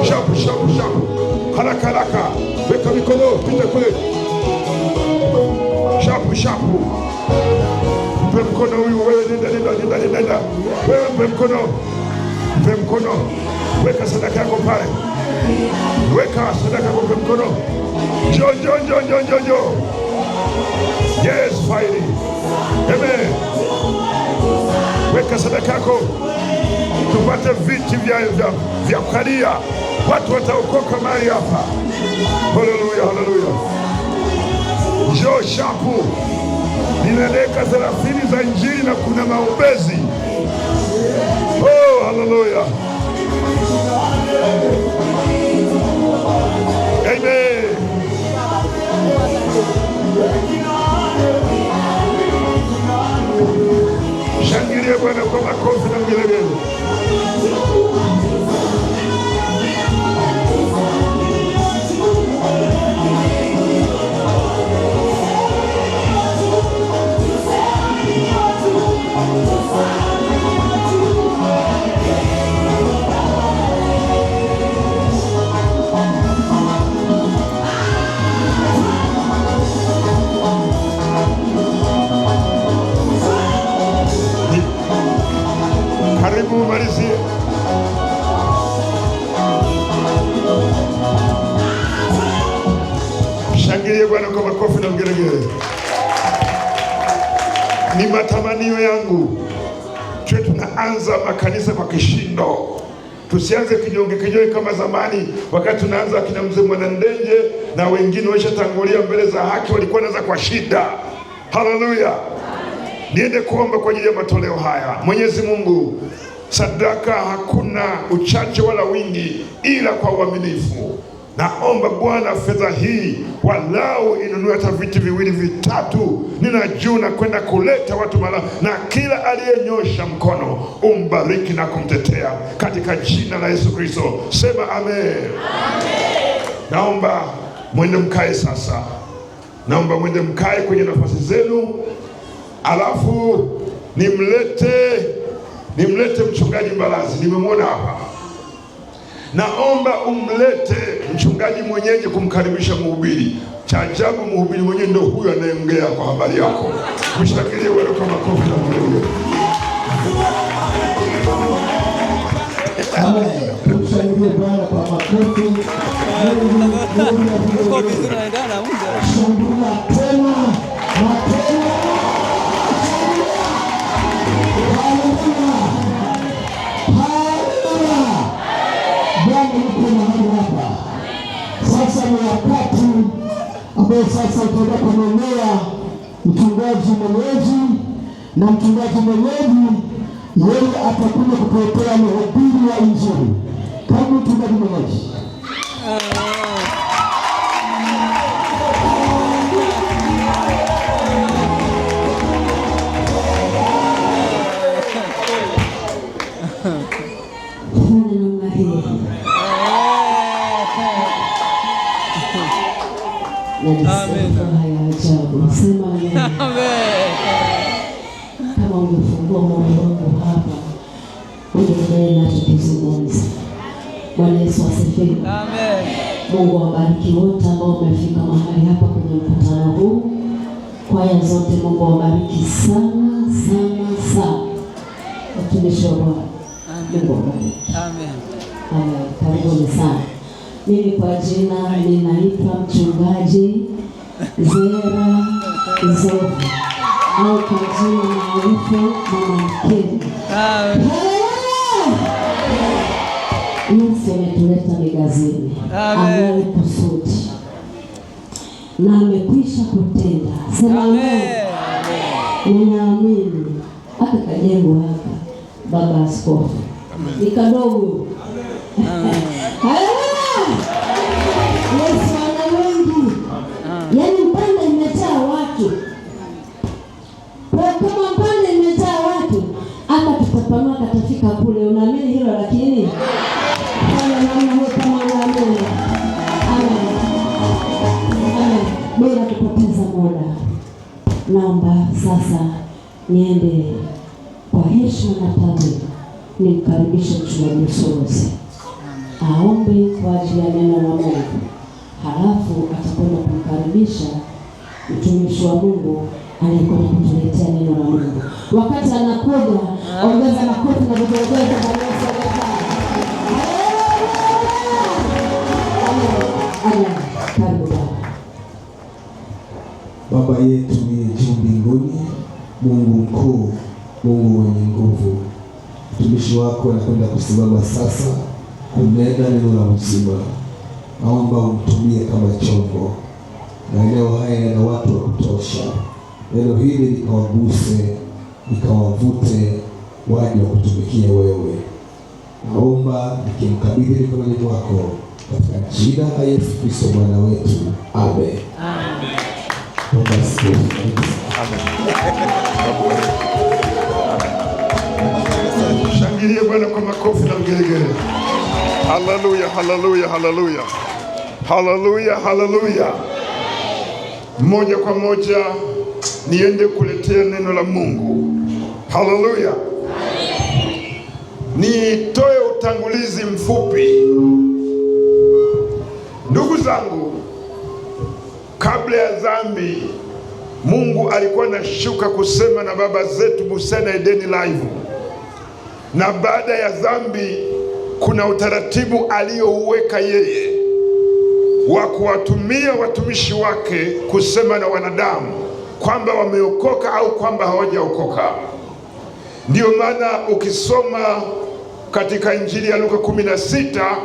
Shapu, shapu, shapu. Haraka, haraka. Weka mikono, pita kule. Shapu, shapu. Mpe mkono huyu, wewe nenda. Wewe mpe mkono. Mpe mkono. Weka sadaka yako pale. Weka sadaka yako, mpe mkono. Jo. Yes, finally. Amen. Weka sadaka yako. Tupate viti vya kukalia. Watu wataokoka mahali hapa. Haleluya. Njoo shapu. Nina dakika 30 za injili na kuna maombezi. Oh, haleluya. Amen. Shangilia Bwana kwa makofi na vigelegele. Karibu malizie. Shangilie Bwana kwa makofi na vigelegele. Ni matamanio yangu tuwe tunaanza makanisa kwa kishindo. Tusianze kinyonge kama zamani, wakati tunaanza akina mzee Mwanandenje na wengine washatangulia mbele za haki, walikuwa naanza kwa shida. Haleluya. Niende kuomba kwa ajili ya matoleo haya. Mwenyezi Mungu, sadaka hakuna uchache wala wingi, ila kwa uaminifu. Naomba Bwana, fedha hii walau inunue hata viti 2 vitatu. Ninajua na kwenda kuleta watu mala, na kila aliyenyosha mkono umbariki na kumtetea katika jina la Yesu Kristo. Sema amen. Naomba mwende mkae sasa. Naomba mwende mkae kwenye nafasi zenu. Alafu nimlete mchungaji Mbalazi, nimemwona hapa. Naomba umlete mchungaji mwenyeji kumkaribisha mhubiri. Cha ajabu, mhubiri mwenyewe ndio huyu anayeongea kwa habari yako. Mshangilie wewe kwa makofi na vigelegele. Amen. Mshangilie Bwana kwa makofi. Kwa vizuri naendana muda. Shangilia tena na tena. Sasa ni wakati ambao sasa utaenda kumwendea mchungaji mwenyeji, na mchungaji mwenyeji yeye atakuja kutuletea mahubiri ya Injili. Karibu mchungaji mwenyeji. Kama umefungua moyo wangu hapa, uendelee na tukizungumza. Bwana Yesu asifiwe. Amen. Mungu awabariki wote ambao wamefika mahali hapa kwenye mkutano huu. Kwaya zote Mungu awabariki sana. Watumishi wa Bwana, Mungu awabariki. Amen. Karibuni sana. Mimi kwa jina ninaitwa mchungaji Zera Zofu, au kwa jina maarufu Mama Mkeni. Yesu ametuleta migazini, ambaye kusudi na amekwisha kutenda. Sema amen. Ninaamini hata kajengo hapa baba askofu ni kadogo. Yesu ana wengi. Yaani Mpanda imejaa watu. Kwa kama Mpanda imejaa watu, hata tutapanua katafika kule. Unaamini hilo? Lakini bila kupoteza muda, naomba sasa niende Kwa heshima na taadhima nimkaribishe mchungaji Usogozi aombe kwa ajili ya neno la Mungu, halafu atakwenda kumkaribisha mtumishi wa Mungu anayekwenda kutuletea neno la Mungu. Wakati anakuja, ongeza makofi na vigelegele kwa Yesu. Baba yetu ni juu mbinguni, Mungu mkuu, Mungu mwenye nguvu, mtumishi wako anakwenda kusimama sasa kunena neno la uzima. Naomba umtumie kama chombo, na eneo haya na watu wa kutosha. Neno hili likawaguse, likawavute waje kutumikia wewe. Naomba nikimkabidhi mikononi mwako katika jina la Yesu Kristo Bwana wetu. Amen. Amen. Shangilie Bwana kwa makofi na vigelegele. Haleluya, haleluya, haleluya. Haleluya, haleluya. Moja kwa moja niende kuletea neno la Mungu. Haleluya. Nitoe utangulizi mfupi. Ndugu zangu, kabla ya dhambi Mungu alikuwa anashuka kusema na baba zetu Busana Edeni Live. Na baada ya dhambi kuna utaratibu aliyouweka yeye wa kuwatumia watumishi wake kusema na wanadamu kwamba wameokoka au kwamba hawajaokoka. Ndio maana ukisoma katika Injili ya Luka 16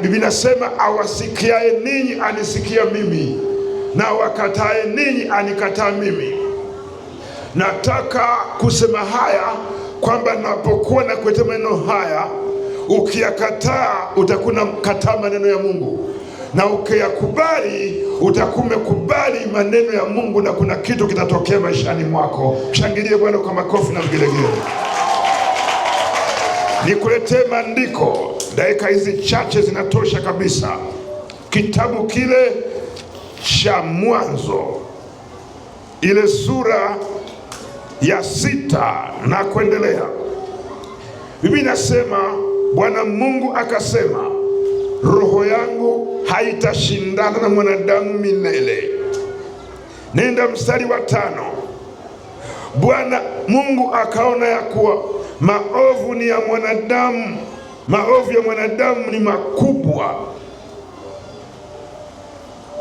Biblia inasema, awasikiaye ninyi anisikia mimi, na wakatae ninyi anikataa mimi. Nataka kusema haya kwamba napokuwa na kuletea maneno haya, ukiyakataa utakuwa unakataa maneno ya Mungu, na ukiyakubali utakuwa umekubali maneno ya Mungu, na kuna kitu kitatokea maishani mwako. Shangilie Bwana kwa makofi na vigelegele. Nikuletee maandiko, dakika hizi chache zinatosha kabisa. Kitabu kile cha Mwanzo, ile sura ya 6 na kuendelea. Biblia inasema, Bwana Mungu akasema, roho yangu haitashindana na mwanadamu milele. Nenda mstari wa 5. Bwana Mungu akaona ya kuwa maovu ya mwanadamu ni makubwa.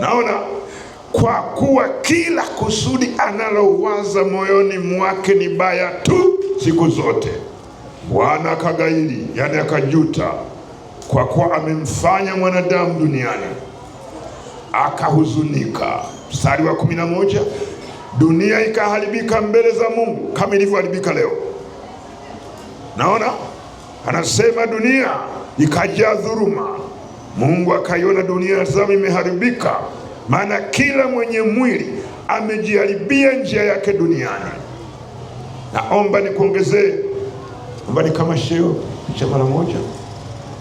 Naona kwa kuwa kila kusudi analowaza moyoni mwake ni baya tu siku zote. Bwana akagairi, yani akajuta, kwa kuwa amemfanya mwanadamu duniani, akahuzunika. Mstari wa 11, dunia ikaharibika mbele za Mungu kama ilivyoharibika leo. Naona anasema dunia ikajaa dhuluma. Mungu akaiona dunia, tazama imeharibika, maana kila mwenye mwili amejiharibia njia yake duniani. Naomba nikuongezee, naomba kama sheo cha mara moja,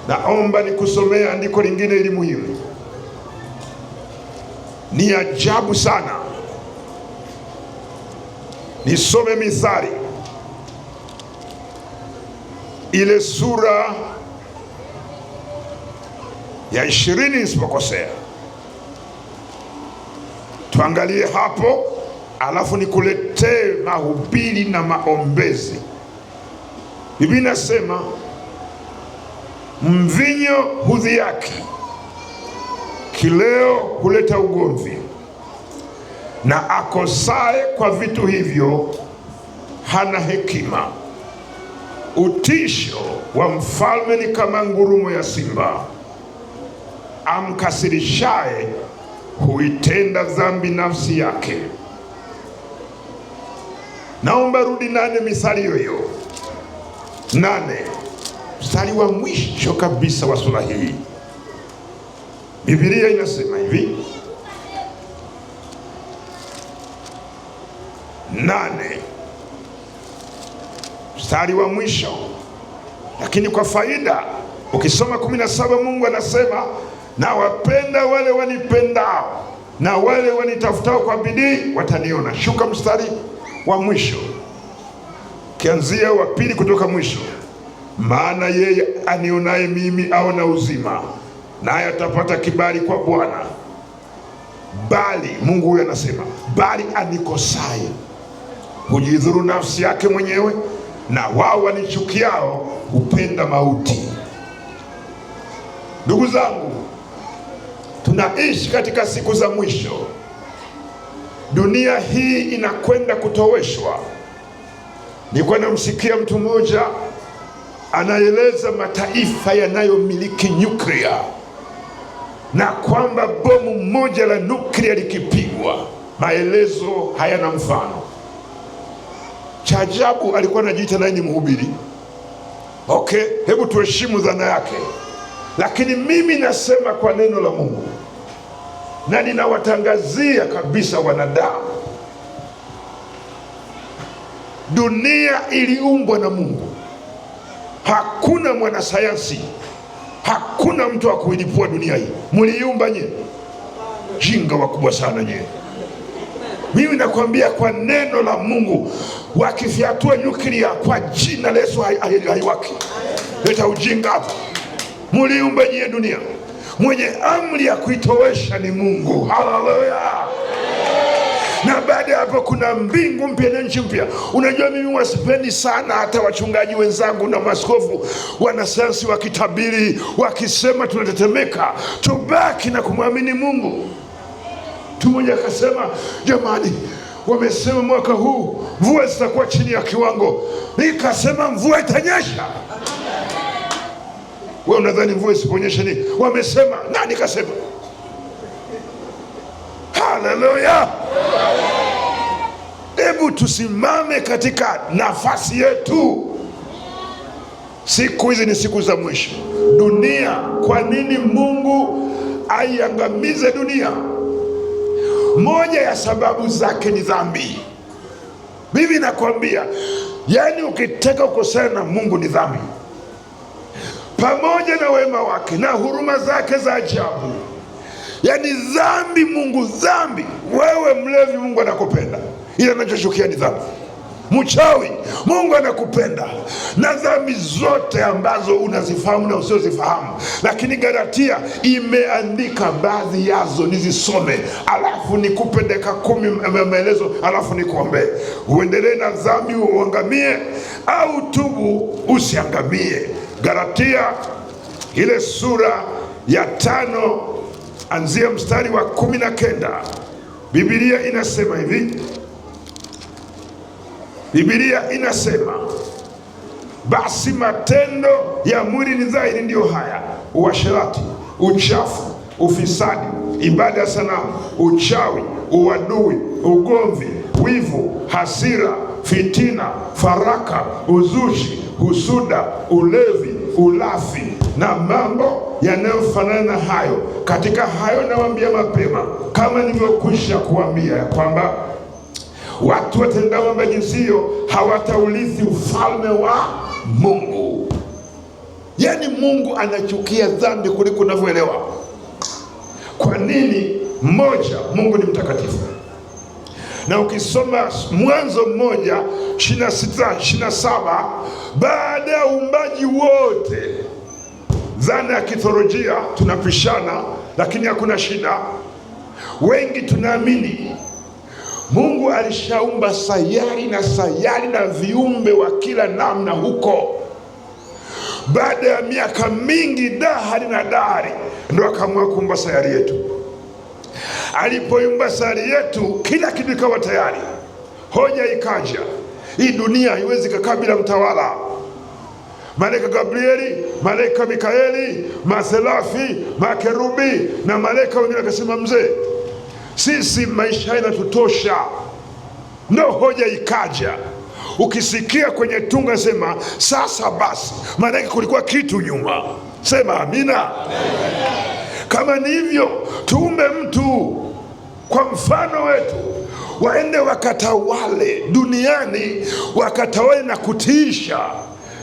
naomba nikusomea andiko lingine ili muhimu. Ni ajabu sana. Nisome Mithali ile sura ya 20 nisipokosea. Tuangalie hapo, alafu nikuletee mahubiri na maombezi. Biblia inasema, mvinyo hudhiaki, kileo huleta ugomvi, na akosaye kwa vitu hivyo hana hekima. Utisho wa mfalme ni kama ngurumo ya simba, amkasirishaye huitenda dhambi nafsi yake. Naomba rudi 8, Mithali hiyo 8, mstari wa mwisho kabisa wa sura hii. Biblia inasema hivi, 8 mstari wa mwisho. Lakini kwa faida, ukisoma 17, Mungu anasema, na wapenda wale wanipendao, na wale wanitafutao kwa bidii wataniona. Shuka mstari wa mwisho, kianzia wa pili kutoka mwisho. Maana yeye anionaye mimi aona uzima, naye atapata kibali kwa Bwana. Bali Mungu huyu anasema, bali anikosaye hujidhuru nafsi yake mwenyewe, na wao wanichukiao hupenda mauti. Ndugu zangu, tunaishi katika siku za mwisho. Dunia hii inakwenda kutoweshwa. Nilikuwa namsikia mtu mmoja anaeleza mataifa yanayomiliki nyuklia, na kwamba bomu moja la nyuklia likipigwa, maelezo hayana mfano. Cha ajabu, alikuwa anajiita naye ni mhubiri. Okay, hebu tuheshimu dhana yake, lakini mimi nasema kwa neno la Mungu, na ninawatangazia kabisa wanadamu, dunia iliumbwa na Mungu. Hakuna mwanasayansi, hakuna mtu wa kuilipua dunia hii. Muliiumba nye? Jinga wakubwa sana nye. Mimi nakwambia kwa neno la Mungu, wakifyatua nyuklia kwa jina la Yesu haiwaki. Leta ujinga hapa. Muliumba nye dunia. Mwenye amri ya kuitowesha ni Mungu. Haleluya. Na baada ya hapo kuna mbingu mpya na nchi mpya. Unajua, mimi wasipendi sana hata wachungaji wenzangu na maaskofu wanasayansi wakitabiri, wakisema tunatetemeka. Tubaki na kumwamini Mungu. Mtu mmoja akasema, jamani, wamesema mwaka huu mvua zitakuwa chini ya kiwango. Nikasema mvua itanyesha. Wewe unadhani mvua isiponyesha nini? Wamesema, nani kasema? Haleluya. Hebu tusimame katika nafasi yetu. Siku hizi ni siku za mwisho. Dunia, kwa nini Mungu aiangamize dunia? Moja ya sababu zake ni dhambi. Mimi nakwambia, yani ukitaka kukosana na Mungu ni dhambi. Pamoja na wema wake na huruma zake za ajabu, yani dhambi, Mungu dhambi. Wewe mlevi, Mungu anakupenda, ila anachochukia ni dhambi. Mchawi, Mungu anakupenda, na dhambi zote ambazo unazifahamu na usiozifahamu. Lakini Galatia imeandika baadhi yazo, nizisome alafu nikupe dakika 10 maelezo, alafu nikuombe. Uendelee na dhambi uangamie, au tubu usiangamie. Galatia ile sura ya 5 anzia mstari wa 19. Biblia inasema hivi. Biblia inasema, basi matendo ya mwili ni dhahiri, ndiyo haya: uasherati, uchafu, ufisadi, ibada ya sanamu, uchawi, uadui, ugomvi, wivu, hasira, fitina, faraka, uzushi, husuda, ulevi, ulafi na mambo yanayofanana na hayo. Katika hayo nawaambia mapema, kama nilivyokwisha kuambia, ya kwamba watu watendao mambo ya jinsi hiyo hawataurithi ufalme wa Mungu. Yani Mungu anachukia dhambi kuliko unavyoelewa. Kwa nini? Moja, Mungu ni mtakatifu. Na ukisoma Mwanzo 1:26-27, baada ya uumbaji wote, dhana ya kitholojia tunapishana, lakini hakuna shida. Wengi tunaamini Mungu alishaumba sayari na viumbe wa kila namna huko. Baada ya miaka mingi, dahari na dahari, ndio akaamua kuumba sayari yetu. Alipoumba sayari yetu, kila kitu kikawa tayari. Hoja ikaja, hii dunia haiwezi kukaa bila mtawala. Malaika Gabrieli, malaika Mikaeli, maserafi, makerubi na malaika wengine wakasema, mzee, sisi maisha yanatutosha. Ndio hoja ikaja. Ukisikia kwenye tunga sema sasa basi, maana kulikuwa kitu nyuma. Sema amina. Kama ni hivyo, tuumbe mtu kwa mfano wetu, waende wakatawale duniani, wakatawale na kutiisha.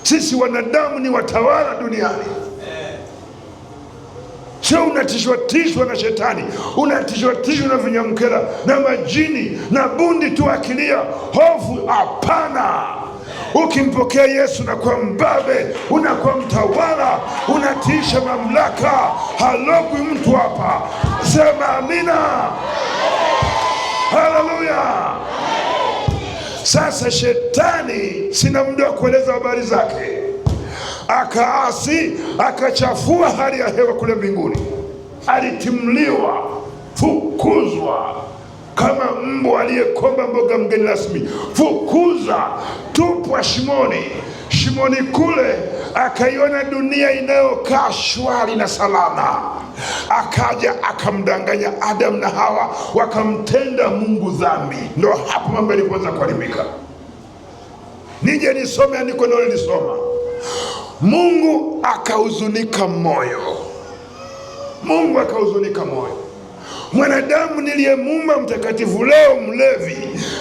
Sisi wanadamu ni watawala duniani. Sio unatishwa na shetani, unatishwa na vinyamkera na majini na bundi tu akilia hofu. Hapana, Ukimpokea Yesu unakuwa mbabe, unakuwa mtawala, unatiisha mamlaka. Halogwi mtu hapa. Sema amina. Haleluya. Sasa shetani, sina muda wa kueleza habari zake, akaasi, akachafua hali ya hewa kule mbinguni. Alitimliwa, fukuzwa kama mbwa aliyekomba mboga mgeni rasmi. Fukuza, tupwa shimoni. Shimoni kule akaiona dunia inayokaa shwari na salama. Akaja akamdanganya Adam na Hawa, wakamtenda Mungu dhambi. Ndio hapo mambo yalipoanza kuharibika. Nije nisome andiko nalo nilisoma. Mungu akahuzunika moyo. Mungu akahuzunika moyo. Mwanadamu niliyemuumba mtakatifu, leo mlevi,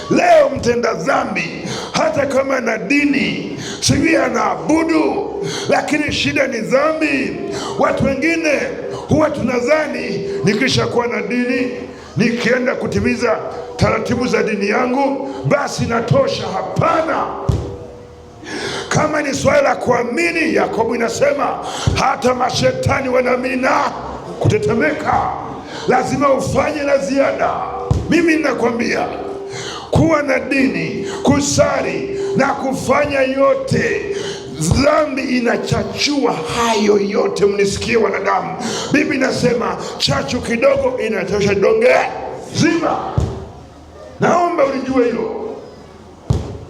leo mtenda dhambi, hata kama na dini, sijui anaabudu, lakini shida ni dhambi. Watu wengine huwa tunadhani nikisha kuwa na dini, nikienda kutimiza taratibu za dini yangu, basi natosha. Hapana. Kama ni swala la kuamini, Yakobo inasema hata mashetani wanaamini na kutetemeka. Lazima ufanye la ziada. Mimi ninakwambia, kuwa na dini, kusali na kufanya yote, dhambi inachachua hayo yote. Mnisikie wanadamu, Biblia inasema chachu kidogo inatosha donge zima. Naomba ulijue hilo.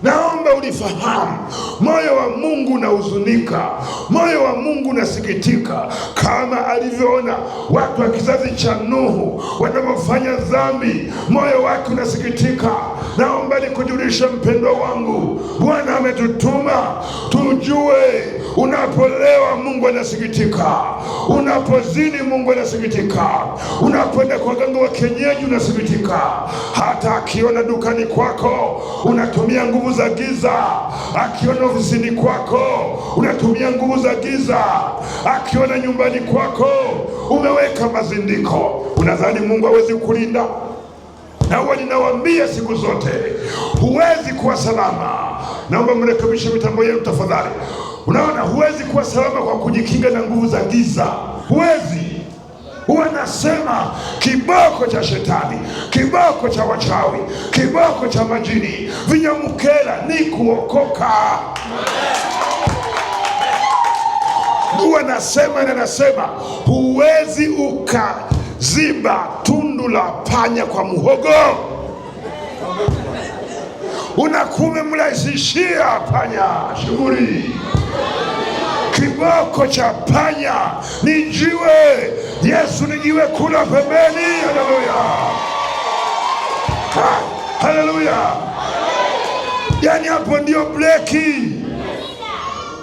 Naomba ulifahamu. Moyo wa Mungu unahuzunika, moyo wa Mungu unasikitika, kama alivyoona watu wa kizazi cha Nuhu wanapofanya dhambi, moyo wake unasikitika. Naomba nikujulisha mpendwa wangu, Bwana ametutuma tujue, unapolewa Mungu anasikitika, unapozini Mungu anasikitika, unapoenda kwa waganga wa kienyeji unasikitika. Hata akiona dukani kwako unatumia nguvu za giza, akiona ofisini kwako unatumia nguvu za giza, akiona nyumbani kwako umeweka mazindiko, unadhani Mungu hawezi kukulinda? Na huwa ninawaambia siku zote, huwezi kuwa salama. Naomba mrekebishe mitambo yenu tafadhali. Unaona, huwezi kuwa salama kwa kujikinga na nguvu za giza. Huwezi. Huwa nasema kiboko cha shetani, kiboko cha wachawi, kiboko cha majini, vinyamukela ni kuokoka. Huwa nasema na nasema, huwezi ukaziba tundu la panya kwa muhogo. Unakume mlaisishia panya shughuli. Kiboko cha panya ni jiwe. Yesu ni jiwe kula pembeni. Haleluya, haleluya. Yani hapo ndio breki.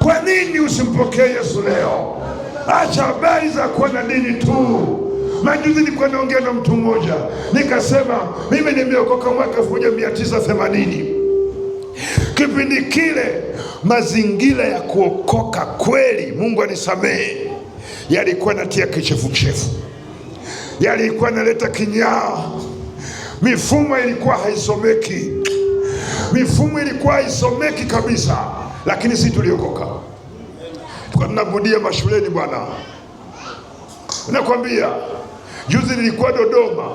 Kwa nini usimpokee Yesu leo? Acha habari za kuwa na dini tu. Majuzi nilikuwa naongea na mtu mmoja, nikasema mimi nimeokoka mwaka 1980. Kipindi kile mazingira ya kuokoka kweli, Mungu anisamehe, yalikuwa natia kichefuchefu, yalikuwa naleta kinyaa. Mifumo ilikuwa haisomeki, mifumo ilikuwa haisomeki kabisa. Lakini sisi tuliokoka tulikuwa tunabudia mashuleni bwana. Nakwambia, juzi nilikuwa Dodoma,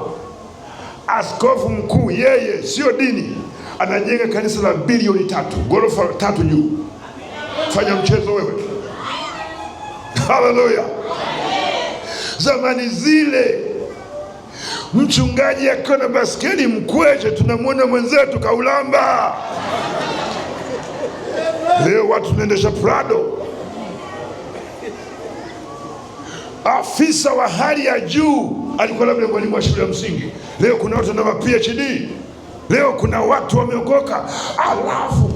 askofu mkuu, yeye sio dini, anajenga kanisa la bilioni 3, ghorofa 3 juu. Fanya mchezo wewe. Haleluya. Zamani zile mchungaji akiwa na baskeli mkweje, tunamwona mwenzetu kaulamba. Leo watu tunaendesha Prado. Afisa wa hali ya juu alikuwa labda mwalimu wa shule ya msingi. Leo kuna watu na PhD. Leo kuna watu wameokoka. Alafu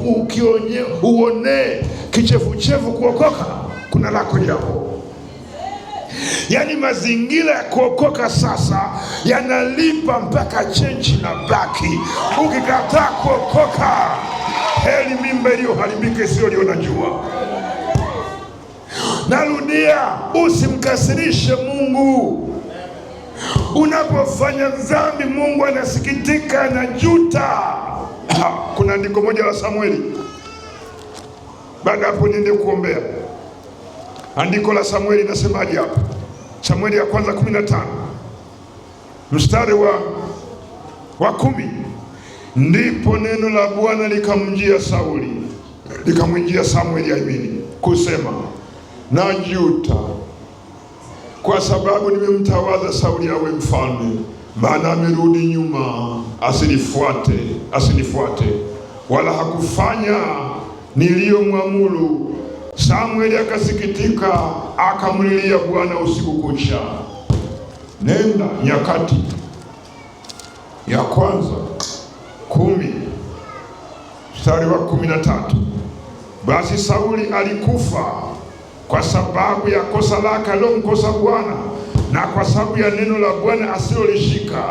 uone kichefuchefu kuokoka, kuna lako jambo. Yani mazingira ya kuokoka sasa yanalipa mpaka chenchi na baki. Ukikataa kuokoka, heri mimba iliyoharibika isiyoliona jua. Narudia, usimkasirishe Mungu. Unapofanya dhambi, Mungu anasikitika na juta. Kuna andiko moja la Samueli, Baada hapo niende kuombea. Andiko la Samueli nasemaje hapa? Samueli ya kwanza 15 mstari wa 10. Ndipo neno la Bwana likamjia Samueli kusema, najuta kwa sababu nimemtawaza Sauli awe mfalme, maana amerudi nyuma asinifuate wala hakufanya niliyomwamuru. Samueli akasikitika, akamlilia Bwana usiku kucha. Nenda Nyakati ya kwanza 10 mstari wa 13. Basi Sauli alikufa kwa sababu ya kosa lake alilomkosa Bwana, na kwa sababu ya neno la Bwana asilolishika,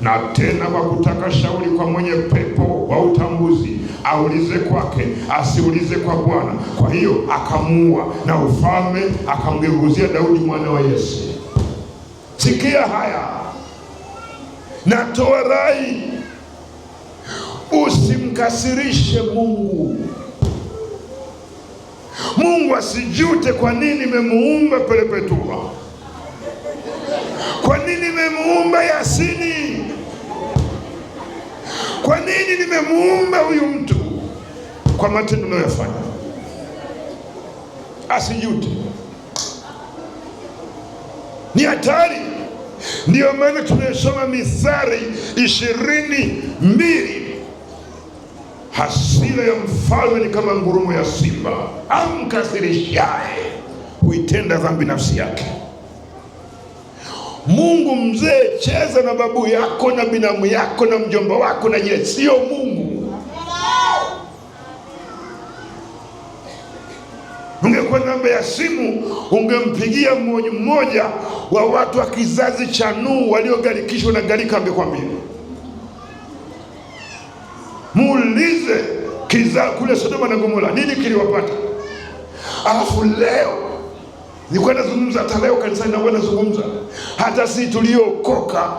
na tena kwa kutaka shauri kwa mwenye pepo wa utambuzi, aulize kwake asiulize kwa Bwana. Kwa hiyo akamuua, na ufalme akamgeuzia Daudi mwana wa Yese. Sikia haya, natoa rai, usimkasirishe Mungu. Mungu asijute kwa nini nimemuumba Perpetua, kwa nini nimemuumba Yasini, kwa nini nimemuumba huyu mtu, kwa matendo anayofanya. Asijute, ni hatari. Ndiyo maana tumesoma Mithali 22. Hasira ya mfalme ni kama ngurumo ya simba, amkasirishaye huitenda dhambi nafsi yake. Mungu mzee, cheza na babu yako na binamu yako na mjomba wako na je, sio Mungu. Ungekuwa namba ya simu, ungempigia mmoja wa watu wa kizazi cha Nuhu waliogarikishwa na gharika, angekwambia. Muulize kule Sodoma na Gomora nini kiliwapata. Alafu leo nilikuwa nazungumza, hata leo kanisani na nazungumza, hata si tuliokoka,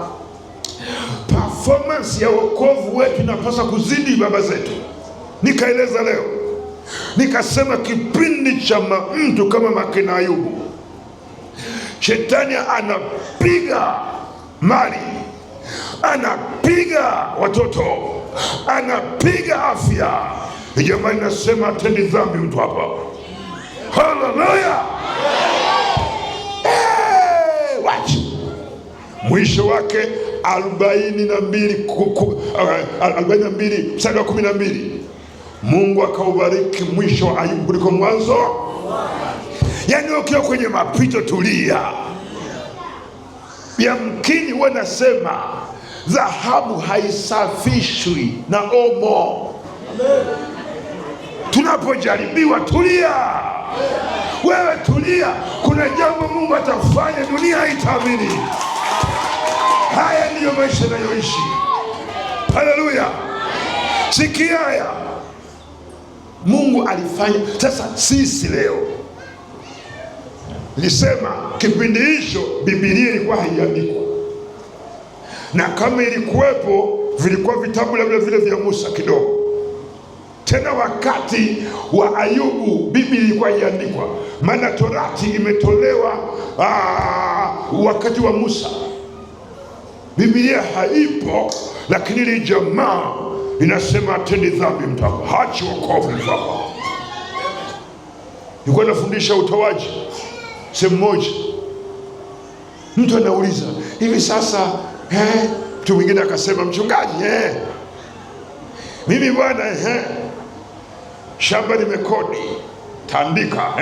performance ya wokovu wetu inapaswa kuzidi baba zetu. Nikaeleza leo, nikasema kipindi cha mtu kama makina Ayubu, shetani anapiga mali, anapiga watoto, anapiga afya. Jamani, nasema atendi dhambi mtu hapa. Haleluya! Watch. Mwisho wake 42 mstari wa 12, Mungu akaubariki mwisho wa Ayubu kuliko mwanzo. Yaani ukiwa kwenye mapito, tulia. Yamkini huwa nasema dhahabu haisafishwi na omo. Tunapojaribiwa, tulia. Wewe tulia, kuna jambo Mungu atafanya, dunia haitaamini. Haya ndiyo maisha nayoishi. Haleluya! Sikia haya, Mungu alifanya. Sasa sisi leo, nilisema kipindi hicho Biblia ilikuwa haiandikwa, na kama ilikuwepo vilikuwa vitabu labda vile vya Musa kidogo. Tena wakati wa Ayubu Biblia ilikuwa haiandikwa, maana Torati imetolewa wakati wa Musa. Biblia haipo, lakini ile jamaa inasema atendi dhambi mtaka, hachi wokovu mtaka. Nilikuwa nafundisha utoaji sehemu moja, mtu anauliza hivi sasa, mtu mwingine akasema, mchungaji, mimi bwana, shamba nimekodi, tandika,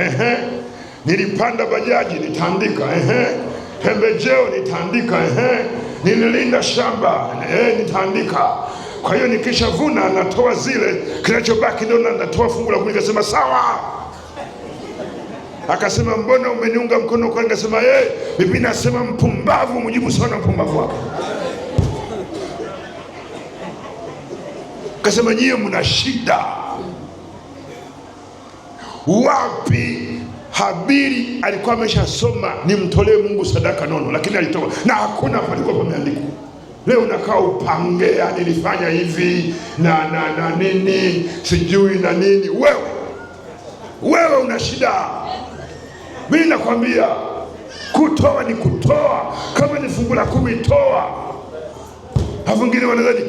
nilipanda bajaji, nitandika, pembejeo nitandika, nililinda shamba, nitandika. Kwa hiyo nikishavuna natoa zile, kinachobaki ndio natoa fungu la 10. Nikasema sawa. Akasema, mbona umeniunga mkono? Kwa nikasema Biblia inasema mpumbavu mjibu sana mpumbavu wake. Akasema, nyie mna shida. Wapi? Habili alikuwa ameshasoma nimtolee Mungu sadaka nono, lakini alitoa na hakuna palikuwa pameandikwa. Leo unakaa upangea, nilifanya hivi na nini sijui na nini. wewe una shida. Mimi nakwambia kutoa ni kutoa. Kama ni fungu la 10 toa. Hapo wengine wanadhani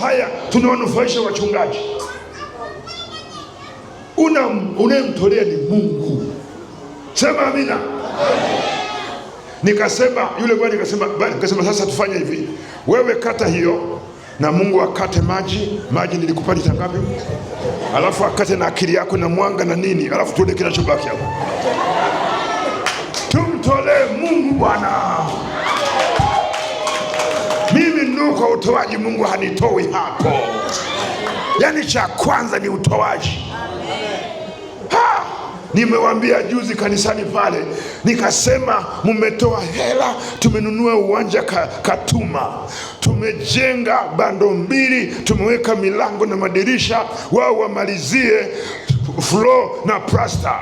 haya tunawanufaisha wachungaji. Unayemtolea ni Mungu. Sema amina. Nikasema yule bwana nikasema sasa tufanye hivi. Wewe kata hiyo na Mungu akate maji. Maji nilikupa lita ngapi? Alafu akate na akili yako na mwanga na nini. Alafu tuone kinachobaki hapo. Tumtolee Mungu Bwana. Mimi nuko utoaji, Mungu hanitoi hapo. Yaani cha kwanza ni utoaji. Nimewaambia juzi kanisani pale, nikasema mmetoa hela, tumenunua uwanja Katuma, tumejenga bando 2, tumeweka milango na madirisha, wao wamalizie floor na plaster.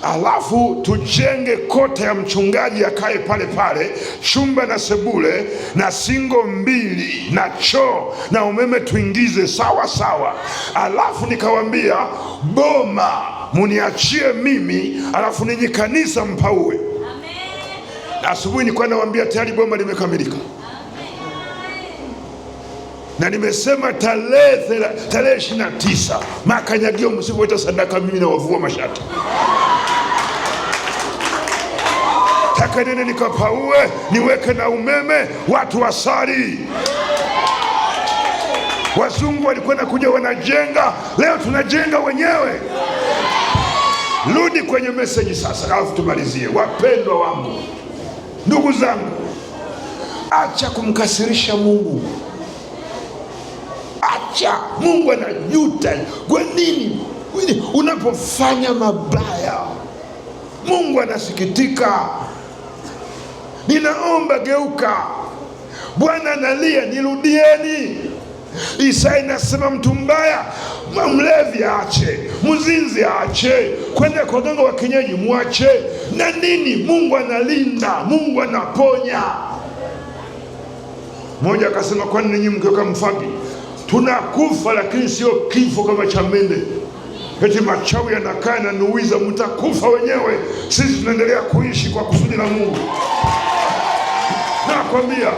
Alafu tujenge kota ya mchungaji akae pale pale, chumba na sebule na singo 2 na choo na umeme tuingize sawa sawa. Alafu nikawambia boma muniachie mimi, alafu ninyi kanisa mpaue. Asubuhi nilikuwa nawaambia tayari boma limekamilika. Na nimesema tarehe 29 makanyagio msipoleta sadaka mimi na wavua mashati. Taka nene nikapaue, niweke na umeme, watu wasali. Wazungu walikwenda kuja wanajenga, leo tunajenga wenyewe. Rudi kwenye message sasa, alafu tumalizie. Wapendwa wangu, ndugu zangu, acha kumkasirisha Mungu. Acha. Mungu anajuta. Kwa nini unapofanya mabaya? Mungu anasikitika. Ninaomba geuka. Bwana analia, nirudieni. Isaya inasema mtu mbaya, mlevi aache, mzinzi aache, kwenda kwa ganga wa kienyeji muache. Na nini? Mungu analinda, Mungu anaponya. Mmoja akasema, kwani ninyi mkiweka mfagi tunakufa, lakini sio kifo kama cha mende. Eti machawi yanakaa na nuiza, mtakufa wenyewe. Sisi tunaendelea kuishi kwa kusudi la Mungu. Nakwambia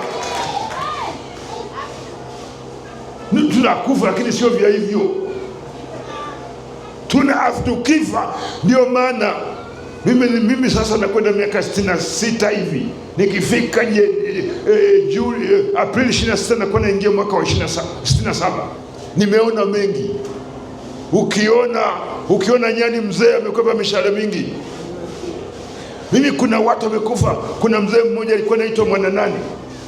tunakufa, lakini sio vya hivyo. Tukifa. Ndio maana mimi sasa nakwenda miaka 66 hivi. Nikifika Aprili 26 nakwenda ingia mwaka wa 67. Nimeona mengi. Ukiona nyani mzee amekwepa mishale mingi. Mimi kuna watu wamekufa. Kuna mzee mmoja alikuwa anaitwa Mwananani,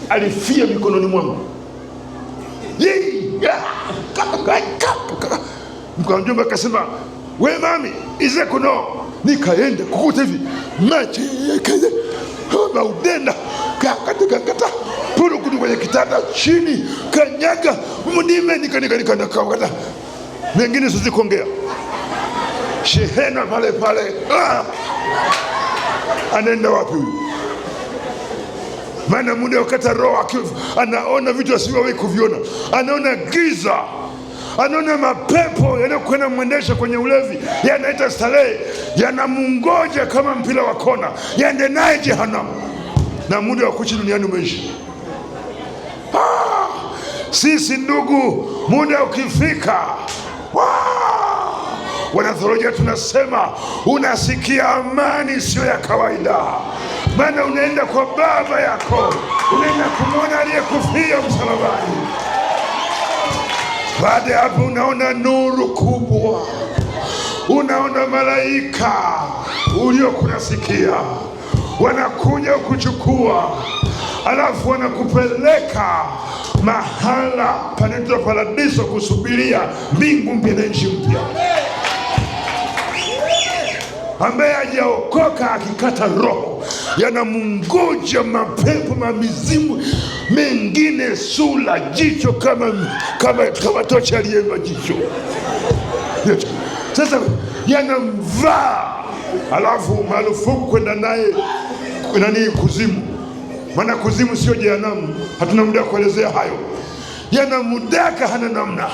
alifia mikononi mwangu. Mkamjomba akasema, we mami ize kuno. Nikaenda kukuta hivi machi maudenda kata puru kudu kwenye kitanda chini kanyaga mnime nika mengine siwezi kuongea. Shehena pale anaenda wapi huyu? Maana muda wakati roho anaona vitu asivyowahi kuviona. Anaona giza, anaona mapepo yanayokwenda mwendesha kwenye ulevi, yanaita starehe, yanamungoja kama mpira wa kona, yaende naye jehanamu. Na muda wa kuishi duniani umeishi. Sisi ndugu, muda ukifika, wanatheolojia tunasema unasikia amani sio ya kawaida. Maana unaenda kwa baba yako, unaenda kumwona aliyekufia msalabani. Baada ya hapo unaona nuru kubwa, unaona malaika uliokunasikia wanakuja kuchukua, alafu wanakupeleka mahala panaitwa paradiso, kusubiria mbingu mpya na nchi mpya. Ambaye hajaokoka akikata roho, yanamungoja mapepo mamizimu mengine, sula jicho kama tocha aliyemba jicho. Sasa yanamvaa, alafu marufuku kwenda naye kuzimu. Maana kuzimu sio jehanamu, hatuna muda kuelezea hayo. Yanamudaka hana namna.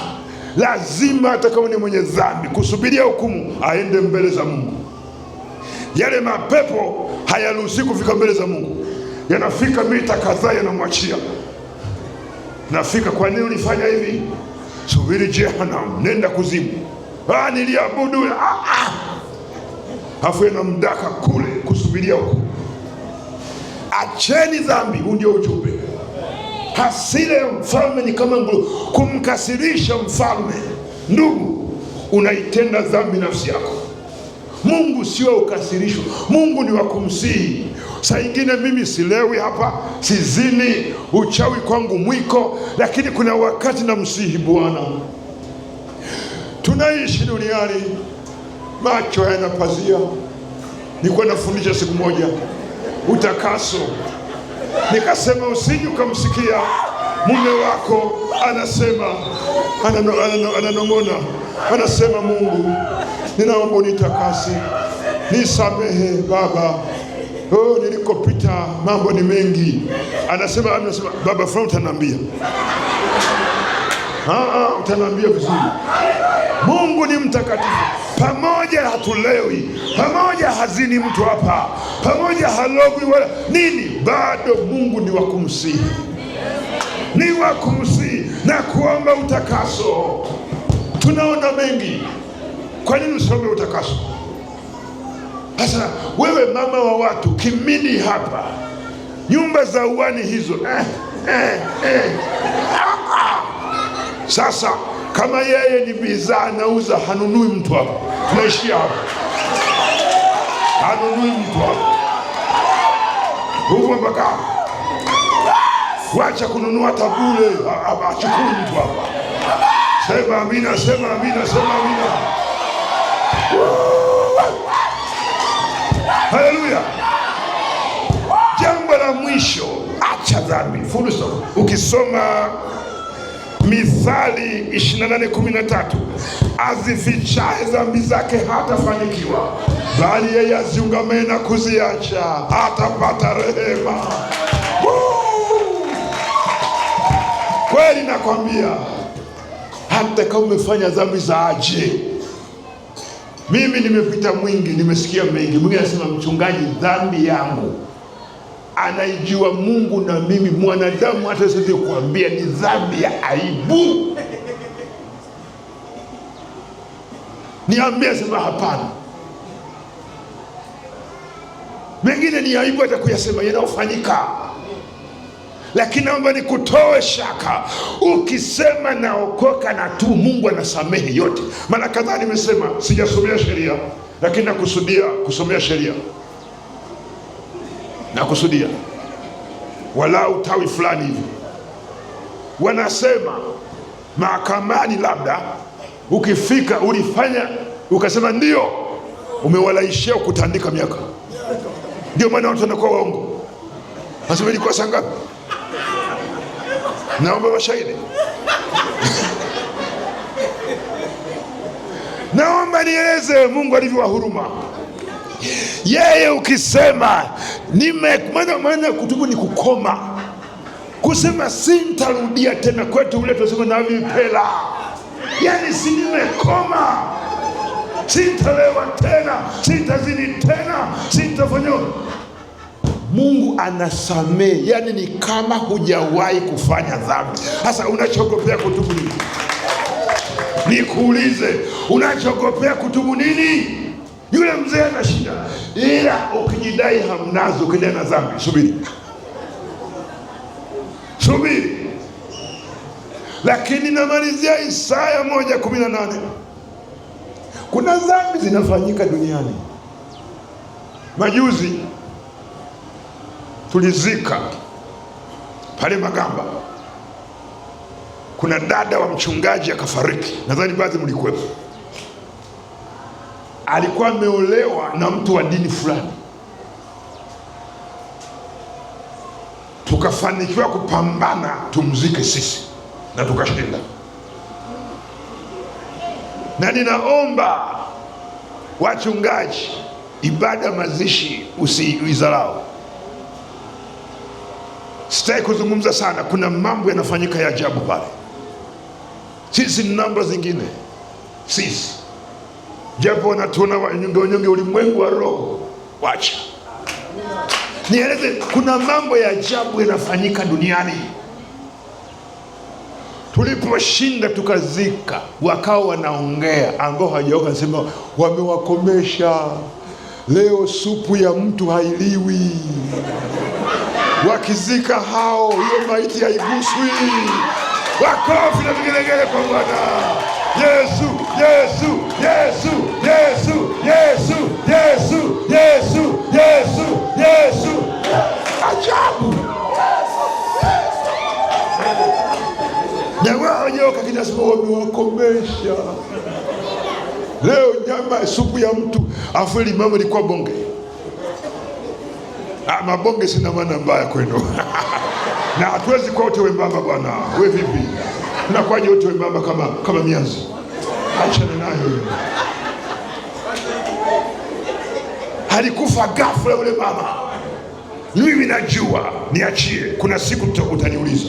lazima hata kama ni mwenye dhambi kusubiria hukumu aende mbele za Mungu. Yale mapepo hayaruhusi kufika mbele za Mungu, yanafika mita kadhaa yanamwachia. Nafika, kwa nini ulifanya hivi? Subiri jehanamu, nenda kuzimu. Niliabudu. Hafu yanamdaka kule kusubiria huko. Acheni dhambi, huu ndio ujumbe. Hasira ya mfalme ni kama kumkasirisha mfalme. Ndugu, unaitenda dhambi nafsi yako. Mungu sio ukasirisho, Mungu ni wa kumsihi. Saa ingine mimi silewi hapa, sizini, uchawi kwangu mwiko, lakini kuna wakati na msihi Bwana. Tunaishi duniani, macho yana pazia. Nilikuwa nafundisha siku moja utakaso, nikasema usije ukamsikia mume wako anasema, ananong'ona, anasema, Mungu, ninaomba unitakase, nisamehe Baba, nilikopita mambo ni mengi. Anasema Baba fulani utaniambia. Utaniambia vizuri. Mungu ni mtakatifu. Pamoja hatulewi, pamoja hazini mtu hapa, pamoja halogwi wala nini, bado Mungu ni wa kumsihi, ni wa kumsihi na kuomba utakaso. Tunaona mengi, kwa nini usiombe utakaso? Sasa wewe mama wa watu, Kimini hapa, nyumba za uani hizo, Sasa kama yeye ni bidhaa anauza, hanunui mtu hapa. Tunaishia hapa, hanunui mtu hapa huko mpaka wacha kununua tabule, achukui mtu hapa. Sema amina, sema amina, sema amina. Haleluya. Jambo la mwisho, acha dhambi. Full stop. Ukisoma Mithali 28:13, azifichaye dhambi zake hatafanikiwa, bali yeye aziungamaye na kuziacha atapata rehema. Kweli nakwambia, hata kama umefanya dhambi za aje. Mimi nimepita mwingi, nimesikia mengi. Mwingine anasema, mchungaji, dhambi yangu anaijua Mungu, na mimi mwanadamu hata siwezi kuambia ni dhambi ya aibu. Niambia, sema hapana. Mengine ni aibu hata kuyasema yanayofanyika, lakini naomba nikutoe shaka. Ukisema naokoka na tu, Mungu anasamehe yote. Maana kadhaa nimesema sijasomea sheria, lakini nakusudia kusomea sheria. Nakusudia walau tawi fulani hivi. Wanasema mahakamani, labda ukifika ulifanya ukasema ndio, umewalaishia kutandika miaka. Ndio maana watu wanakuwa waongo. Nasema ilikuwa saa ngapi? Naomba mashahidi. Naomba nieleze Mungu alivyo wa huruma. Yeye ukisema maana kutubu ni kukoma, kusema sintarudia tena. Kwetu ule tunasema na vipela, yani si nimekoma, sintalewa tena, sintazini tena, sintafanya. Mungu anasamehe, yani ni kama hujawahi kufanya dhambi. Sasa unachogopea kutubu nini? Nikuulize, unachogopea kutubu nini? Yule mzee ana shida, ila ukijidai hamnazo, ukidai na dhambi, subiri. Lakini namalizia Isaya 1:18. Kuna dhambi zinafanyika duniani. Majuzi tulizika pale Magamba, kuna dada wa mchungaji akafariki, nadhani baadhi mlikuwepo. Alikuwa ameolewa na mtu wa dini fulani. Tukafanikiwa kupambana tumzike sisi na tukashinda. Na ninaomba wachungaji, ibada mazishi usiizarau. Sitaki kuzungumza sana, kuna mambo yanafanyika ya ajabu pale. Sisi ni namba zingine, sisi japo wanatuona wanyonge ulimwengu wa roho. Wacha nieleze, kuna mambo ya ajabu yanafanyika duniani. Tuliposhinda tukazika, wakao wanaongea ambao hawajaoka, nasema wamewakomesha. Leo supu ya mtu hailiwi. Wakizika hao, hiyo maiti haiguswi. Wakofi na vigelegele kwa Bwana. Yesu, Yesu, Yesu, Yesu, Yesu, Yesu, Yesu, Yesu, Yesu. Ajabu. Na wao nyoka kinasema wamewakomesha. Leo nyama supu ya mtu, afu ile mama ilikuwa bonge. Mabonge sina maana mbaya kwenu. Na hatuwezi kwa wote wembamba bwana. Wewe vipi? Tunakwaje wote wembamba kama mianzi? Achana nayo. Alikufa ghafla yule mama. Mimi najua, niachie. Kuna siku utaniuliza.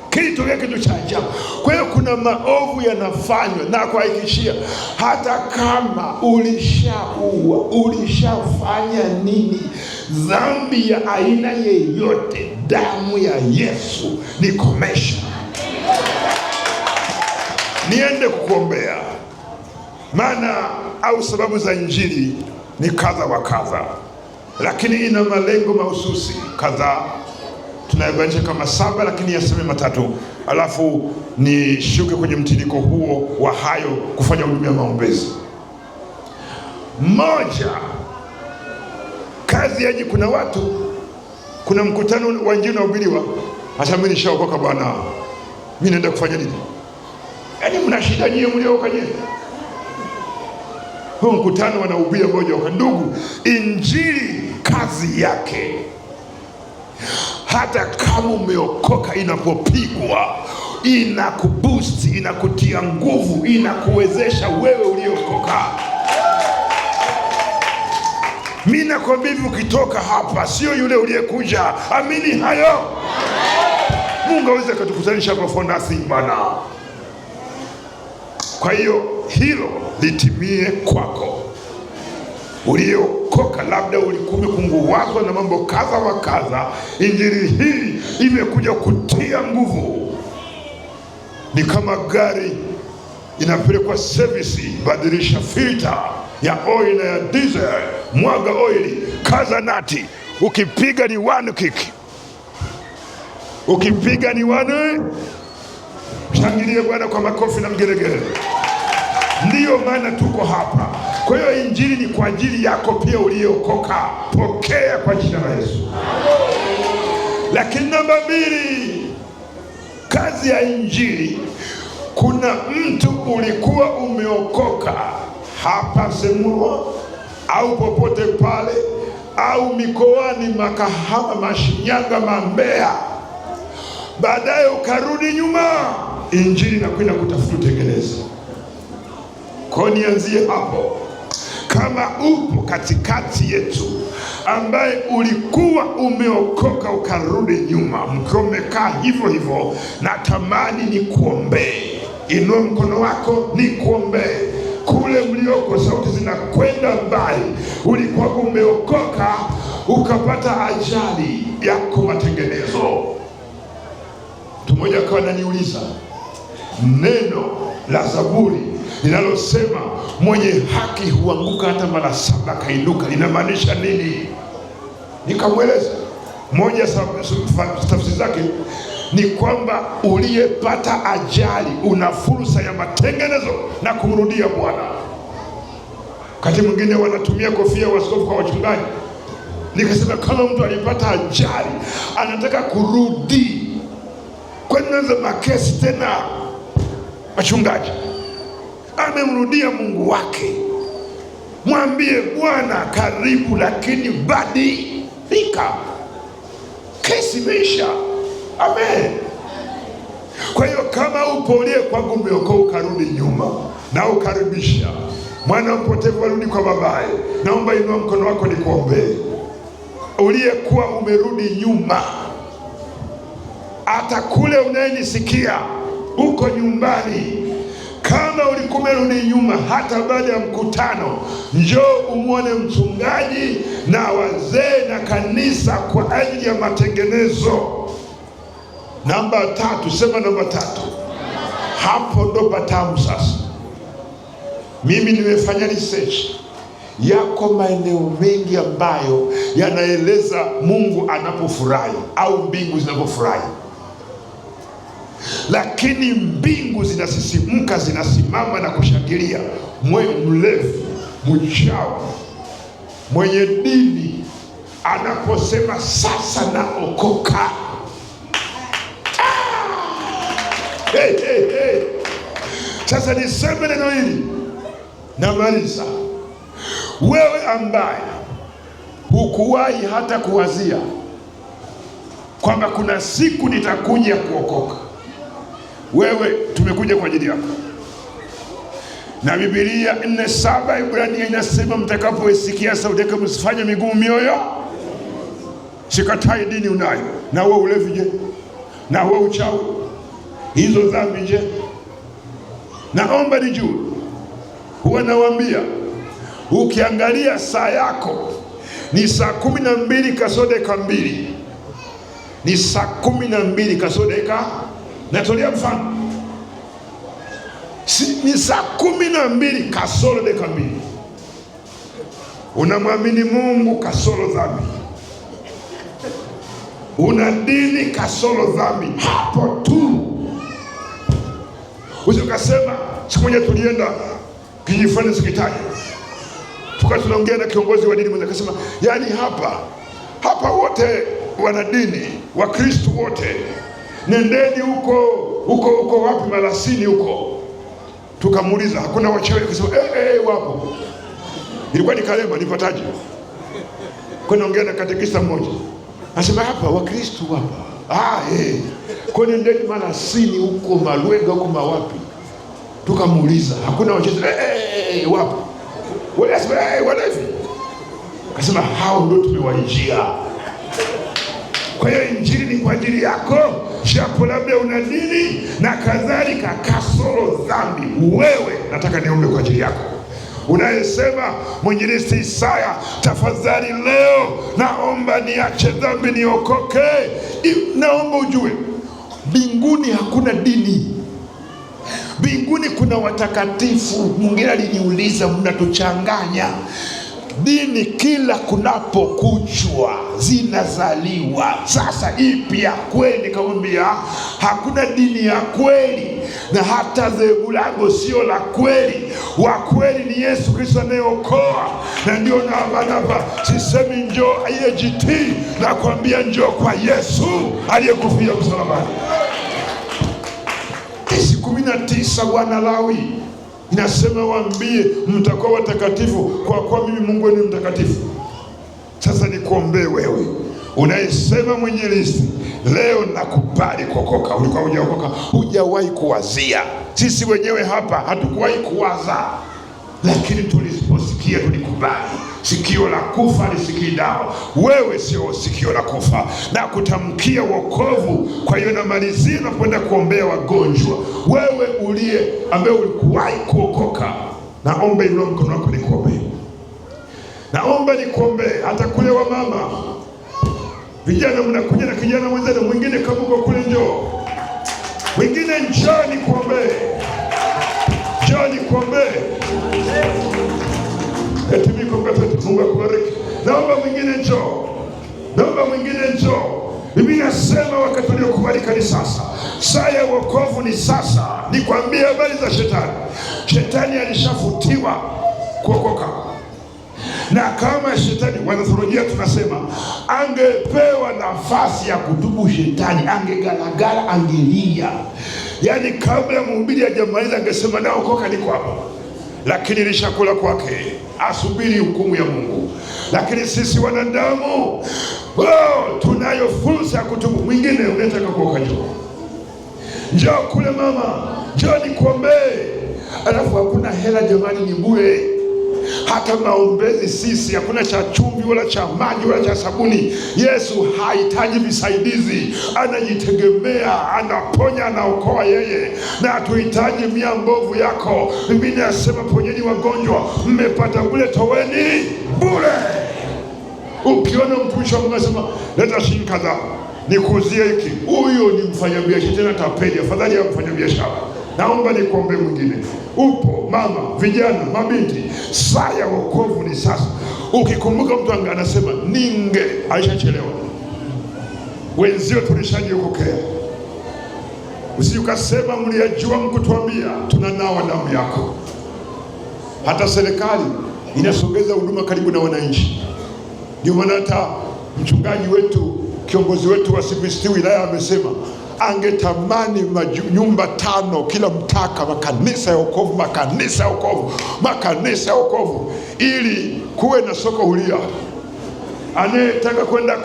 Kilitokea kitu cha ajabu. Kwa hiyo kuna maovu yanafanywa, na kuhakikishia hata kama ulishaua, ulishafanya nini, dhambi ya aina yeyote, damu ya Yesu ni komesha. Niende kukuombea, maana au sababu za Injili ni kadha wa kadha, lakini ina malengo mahususi kadhaa. Tunaibanisha kama 7, lakini yaseme 3, alafu nishuke kwenye mtiririko huo wa hayo kufanya huduma ya maombezi. Moja, kazi yaji, kuna watu, kuna mkutano wa Injili unahubiriwa, hata mimi nishaokoka bwana, mimi naenda kufanya nini? Yaani mna shida nyie mliokoka nyie? Huo mkutano wanahubiri moja kwa ndugu. Injili kazi yake, hata kama umeokoka, inapopigwa inakuboost, inakutia nguvu, inakuwezesha wewe uliokoka. Mimi nakwambia hivi, ukitoka hapa sio yule uliyekuja. Amini hayo. Mungu aweze kutukutanisha for nothing bana. Kwa hiyo hilo litimie kwako uliokoka. Labda ulikuwa umekunguwazwa na mambo kadha wa kadha. Injili hii imekuja kutia nguvu. Ni kama gari inapelekwa service, badilisha filter ya oil na ya diesel, mwaga oili, kaza nati. Ukipiga ni one kick, ukipiga ni one. Shangilie Bwana kwa makofi na mgelegele. Ndiyo maana tuko hapa. Kwa hiyo injili ni kwa ajili yako pia uliokoka. Pokea kwa jina la Yesu. Lakini namba 2, kazi ya injili, kuna mtu ulikuwa umeokoka hapa Semurwa au popote pale, au mikoani, Makahama, Mashinyanga, Mbeya, baadaye ukarudi nyuma. Injili inakwenda kutafuta utengeneze. Kwa nianzie hapo. Kama upo katikati yetu ambaye ulikuwa umeokoka ukarudi nyuma, mkiwa umekaa hivyo hivyo, natamani ni kuombee. Inua mkono wako ni kuombee. Kule mlioko sauti zinakwenda mbali. Ulikuwa umeokoka ukapata ajali yako matengenezo. Mtu mmoja akawa ananiuliza neno la Zaburi linalosema mwenye haki huanguka hata mara 7 kainuka linamaanisha nini? Nikamweleza. Moja tafsiri zake ni kwamba uliyepata ajali una fursa ya matengenezo na kumrudia Bwana. Wakati mwingine wanatumia kofia waskofu kwa wachungaji. Nikasema kama mtu alipata ajali anataka kurudi, kwa nini anza makesi tena? Wachungaji, amemrudia Mungu wake, mwambie Bwana karibu, lakini badilika. Kesi imeisha. Amen. Kwa hiyo kama upo uliye kwa umeokoka ukarudi nyuma, na ukaribisha mwana mpotevu arudi kwa babaye, naomba inua mkono wako nikuombee. Uliyekuwa umerudi nyuma, hata kule unayenisikia uko nyumbani, kama ulikuwa umerudi nyuma, hata baada ya mkutano, njoo umwone mchungaji na wazee na kanisa kwa ajili ya matengenezo. Namba 3, sema namba 3. Hapo ndo patamu sasa. Mimi nimefanya research. Yako maeneo mengi ambayo yanaeleza Mungu anapofurahi au mbingu zinapofurahi, lakini mbingu zinasisimka, zinasimama na kushangilia mlevi, mchawi, mwenye dini anaposema sasa naokoka. Hey, hey, hey. Sasa niseme neno hili namaliza. Wewe ambaye hukuwahi hata kuwazia kwamba kuna siku nitakuja kuokoka, wewe tumekuja kwa ajili yako. Na Biblia 4:7 Ibrania inasema mtakapoisikia sauti yake msifanye migumu mioyo. Sikatai dini unayo, na wewe ulevi je? Na wewe uchawi, hizo dhambi je? Naomba nijue. Huwa nawaambia, ukiangalia saa yako ni saa 12 kasoro dakika 2, ni saa 12 kasoro dakika, natolea mfano, ni saa 12 kasoro dakika 2. Unamwamini Mungu kasoro dhambi, una dini kasoro dhambi, hapo tu. Usikasema, siku moja tulienda kijifani sikitaji, tukawa tunaongea na kiongozi wa dini mmoja, akasema yani hapa wote wana dini, Wakristo wote, nendeni huko wapi, Malasini huko. Tukamuuliza hakuna wachawi? Akasema wapo. Ilikuwa ni Kalema, nipataje? Kwa naongea na katekista mmoja, anasema hapa Wakristo hapa. Kwa nendeni Malasini huko, Malwega huko, mawapi. Tukamuuliza hakuna wachawi? Wapo. Walevi. Akasema hao ndio tumewaijia. Kwa hiyo injili ni kwa ajili yako, japo labda una dini na kadhalika kasoro dhambi. Wewe nataka niombe kwa ajili yako. Unayesema mwinjilisti Isaya, tafadhali leo naomba niache dhambi niokoke. Naomba ujue, mbinguni hakuna dini. Mbinguni kuna watakatifu. Mwingine aliniuliza, mnatuchanganya. Dini kila kunapokuchwa zinazaliwa. Sasa ipi ya kweli? Nikamwambia hakuna dini ya kweli, na hata dhehebu langu sio la kweli. Wa kweli ni Yesu Kristo anayeokoa, na ndio nabanaba. Sisemi njoo IAGT, na kuambia njoo kwa Yesu aliyekufia msalabani. 19 Bwana Lawi inasema waambie mtakuwa watakatifu kwa kuwa mimi Mungu ni mtakatifu. Sasa nikuombee wewe unayesema mwinjilisti, leo nakubali kuokoka. Ulikuwa hujaokoka, hujawahi kuwazia. Sisi wenyewe hapa hatukuwahi kuwaza, lakini tuliposikia tulikubali. Sikio la kufa lisikii dawa. Wewe sio sikio la kufa, na kutamkia wokovu. Kwa hiyo namalizia na kwenda kuombea wagonjwa. Wewe uliye ambaye ulikuwahi kuokoka, naomba inua mkono wako nikuombee. Naomba nikuombee hata kule wa mama. Vijana mnakuja na kijana mwenzenu mwingine, kama uko kule njoo. Mwingine njoo nikuombee. Njoo nikuombee. Mungu akubariki. Naomba mwingine njoo. Naomba mwingine njoo. Biblia inasema wakati uliokubalika ni sasa. Saa ya wokovu ni sasa. Nikwambie habari za shetani. Shetani alishafutiwa kuokoka. Na kama shetani, wanatheolojia tunasema, angepewa nafasi ya kutubu shetani, angegalagala, angelia. Yaani kabla mhubiri hajamaliza angesema naokoka, niko hapa. Lakini lishakula kwake, asubiri hukumu ya Mungu. Lakini sisi wanadamu, tunayo fursa ya kutubu. Mwingine unataka kuokoka, njoo kule mama, njoo nikuombee. Alafu hakuna hela jamani, ni bure. Hata maombezi sisi, hakuna cha chumvi wala cha maji wala cha sabuni. Yesu hahitaji visaidizi, anajitegemea, anaponya, anaokoa yeye, na hatuhitaji mia mbovu yako. Biblia inasema ponyeni wagonjwa, mmepata bure, toweni bure. Ukiona mtumishi wa Mungu anasema leta shilingi kadhaa nikuuzie hiki, huyo ni mfanyabiashara, tena tapeli. Afadhali ya mfanyabiashara. Naomba nikuombe mwingine. Upo mama, vijana, mabinti, saa ya wokovu ni sasa. Ukikumbuka mtu anasema ninge, aishachelewa. Wenzio tulishajikokea. Usijukasema mliyajua mkutuambia tunanawa damu yako. Hata serikali inasogeza huduma karibu na wananchi. Ndio maana hata mchungaji wetu, kiongozi wetu wa CPST wilaya amesema angetamani nyumba 5 kila mtaka, makanisa ya wokovu, makanisa ya wokovu, makanisa ya wokovu, ili kuwe na soko huria. Anayetaka kwenda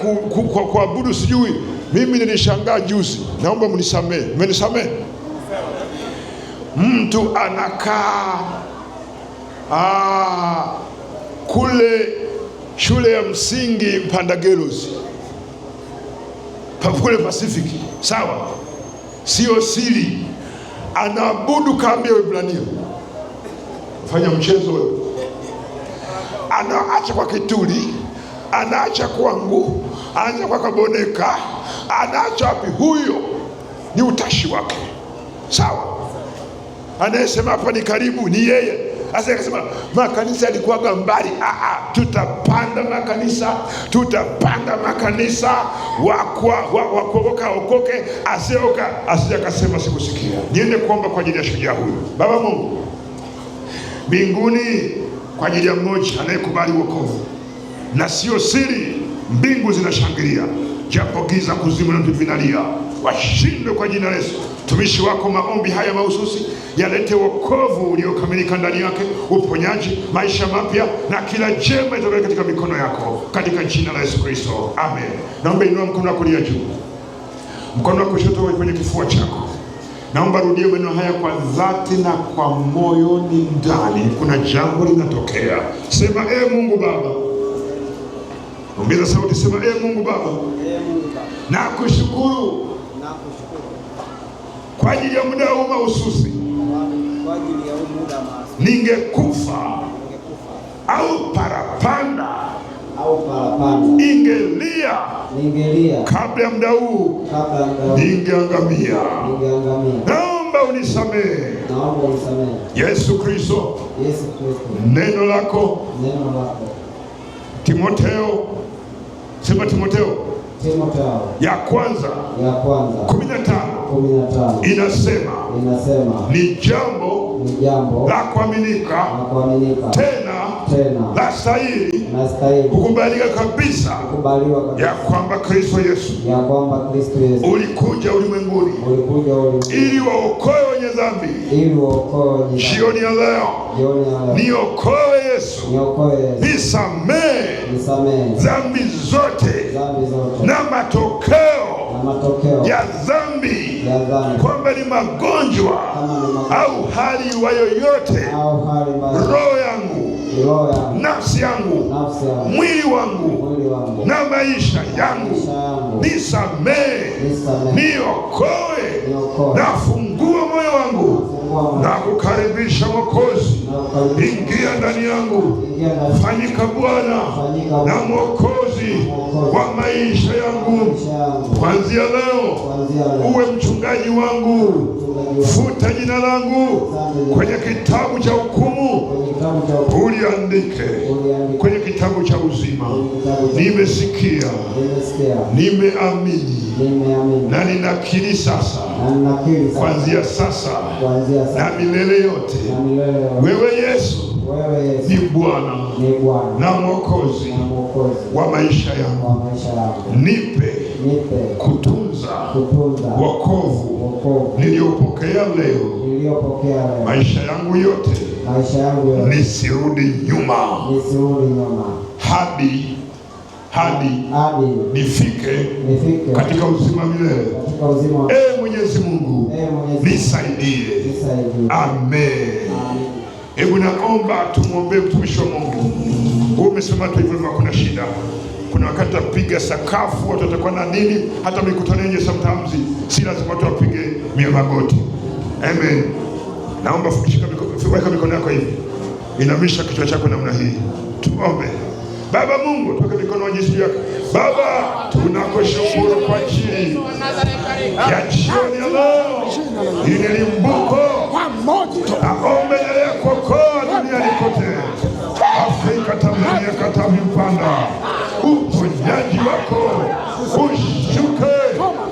kuabudu sijui, mimi nilishangaa juzi, naomba mnisamee, mmenisamee. Mtu anakaa kule shule ya msingi Mpandagelos kule Pasifiki, sawa, sio siri, anaabudu kambi ya Waebrania. Fanya mchezo wewe. Anaacha kwa kituli, anaacha kwangu, anaacha kwa kaboneka, anaacha wapi? Huyo ni utashi wake, sawa. Anayesema hapa ni karibu ni yeye. Sasa akasema makanisa yalikuwa mbali. Tutapanda makanisa, tutapanda makanisa, wakuokoka okoke, asioka asije akasema sikusikia. Niende kuomba kwa ajili ya shujaa huyu. Baba Mungu mbinguni, kwa ajili ya mmoja anayekubali wokovu, na sio siri, mbingu zinashangilia, japo giza kuzimu na vinalia, washindwe kwa jina la Yesu. Tumishi wako maombi haya mahususi yalete wokovu uliokamilika ndani yake, uponyaji, maisha mapya, na kila jema itoke katika mikono yako, katika jina la Yesu Kristo, amen. Naomba inua mkono wako kulia juu, mkono wa kushoto kwenye kifua chako. Naomba rudia maneno haya kwa dhati na kwa moyoni ndani. Kuna jambo linatokea. Sema Mungu Baba. Ongeza sauti, sema Mungu Baba, nakushukuru kwa ajili ya muda huu mahususi. Ningekufa au parapanda ingelia kabla ya muda huu, ningeangamia. Naomba unisamehe Yesu Kristo. Neno lako Timotheo, sema Timotheo ya kwanza 15 inasema ni jambo la kuaminika, tena la stahili kukubalika kabisa, ya kwamba Kristo Yesu ulikuja ulimwenguni ili waokoe wenye dhambi. Jioni ya leo niokoe Yesu, nisamehe dhambi zote na matokeo ya dhambi, kwamba ni magonjwa au hali wa yoyote, roho yangu, nafsi yangu, mwili wangu na maisha yangu, nisamehe, niokoe, nafungua moyo wangu na kukaribisha Mwokozi. Ingia ndani yangu, fanyika Bwana na Mwokozi wa maisha yangu. Kuanzia leo uwe mchungaji wangu, futa jina langu kwenye kitabu cha hukumu, uliandike kwenye kitabu cha uzima. Nimesikia, nimeamini, na ninakiri sasa, kuanzia sasa na milele yote, wewe Yesu ni Bwana na Mwokozi wa maisha yangu. Nipe kutunza wokovu niliopokea leo. Maisha yangu yote nisirudi nyuma, hadi nifike katika uzima milele. Mwenyezi Mungu nisaidie. Amen. Hebu naomba tumwombee mtumishi wa Mungu. Wewe umesema tu hivyo, hakuna shida. Kuna wakati tapiga sakafu, watu watakuwa na nini, hata mikutano yenye sometimes si lazima watu wapige magoti. Amen. Naomba weka mikono yako hivi, inamisha kichwa chako namna hii, tuombe. Baba Mungu, toka mikono ya Yesu yako. Baba, tunakushukuru kwa ajili ya jioni ya leo. Ile limbuko aombe ya kuokoa duniani kote, Afrika, Tanzania, Katavi, Mpanda. Uponyaji wako ushuke,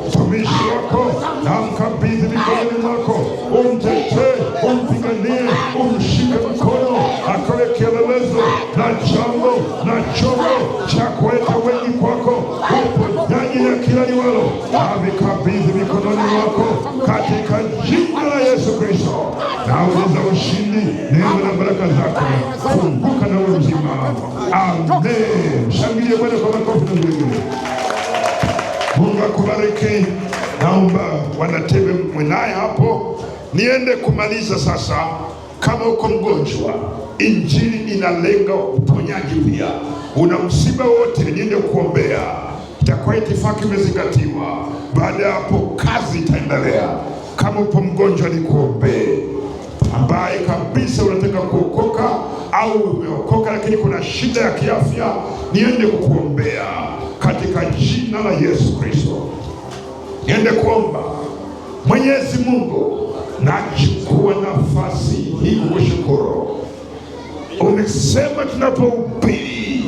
mtumishi wako na mkabidhi mikononi mwako, umtetee, umpiganie, umshike mkono, akawe kielelezo na jambo na chombo cha kuweka wengi kwako. Uponyaji na kila liwalo avikabidhi mikononi mwako katika jina la Yesu Kristo. Na uweza ushindi, neema na baraka zako kumbuka na wewe mzima. Amen. Shangilie Bwana kwa makofi na ndugu. Mungu akubariki. Naomba wanatebe mwenaye hapo, niende kumaliza sasa. Kama uko mgonjwa, injili inalenga uponyaji pia. Una msiba wote, niende kuombea, itakuwa itifaki imezingatiwa. Baada ya hapo kazi itaendelea. Kama upo mgonjwa, ni kuombee. Ambaye kabisa unataka kuokoka au umeokoka lakini kuna shida ya kiafya, niende kukuombea katika jina la Yesu Kristo. Niende kuomba. Mwenyezi Mungu, nachukua nafasi hii kushukuru. Umesema tunapohubiri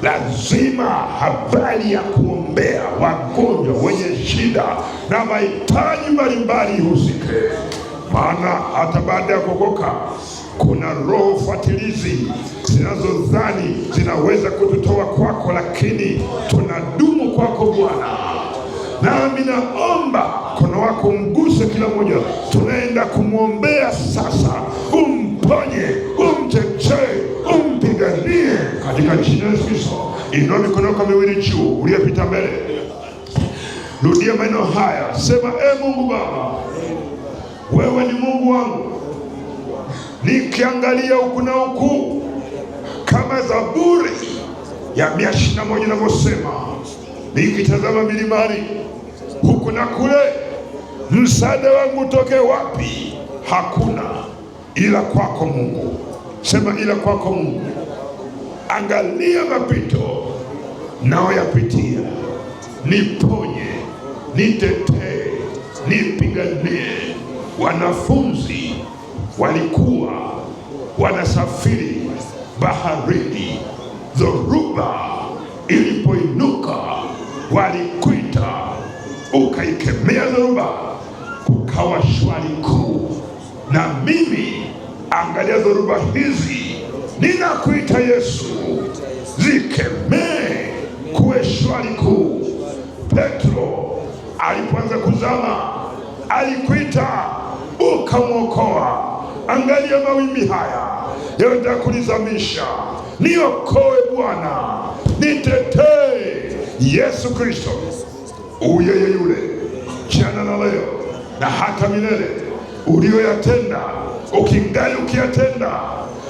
lazima habari ya kuombea wagonjwa wenye shida na mahitaji mbalimbali ihusike. Maana hata baada ya kuokoka kuna roho fuatilizi zinazodhani zinaweza kututoa kwako, lakini tunadumu kwako Bwana. Nami naomba mkono wako mguse kila mmoja tunaenda kumwombea sasa, umponye, umtetee, umpiganie katika jina la Yesu Kristo. Inua mikono yako miwili juu, uliyepita mbele. Rudia maneno haya, sema: Mungu Baba, wewe ni Mungu wangu. Nikiangalia huku na huku, kama Zaburi ya 121 inavyosema, nikitazama milimani huku na kule, msaada wangu utoke wapi? Hakuna ila kwako Mungu. Sema ila kwako Mungu. Angalia mapito nao yapitia, niponye, nitetee, nipiganie. Wanafunzi walikuwa wanasafiri baharini, dhoruba ilipoinuka walikuita, ukaikemea dhoruba, kukawa shwari kuu. Na mimi angalia dhoruba hizi, ninakuita Yesu, zikemee kuwe shwari kuu. Petro alipoanza kuzama, alikuita, ukamwokoa. Angalia mawimbi haya yanataka kunizamisha, niokoe Bwana, nitetee. Yesu Kristo uyeye yule jana na leo na hata milele. Ulioyatenda ukingali ukiyatenda,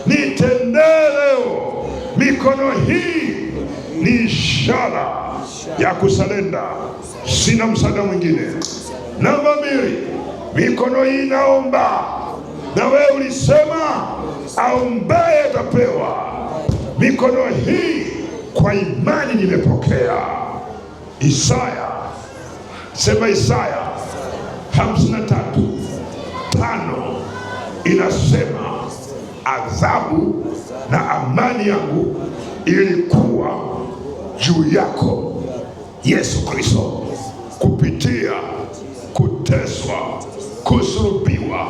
nitendee leo. Mikono hii ni ishara ya kusalenda, sina msaada mwingine. Namba 2, mikono hii naomba, na wewe ulisema aombaye atapewa. Mikono hii kwa imani nimepokea. Isaya, sema Isaya 53:5 inasema, adhabu na amani yangu ilikuwa juu yako Yesu Kristo, kupitia kuteswa, kusulubiwa,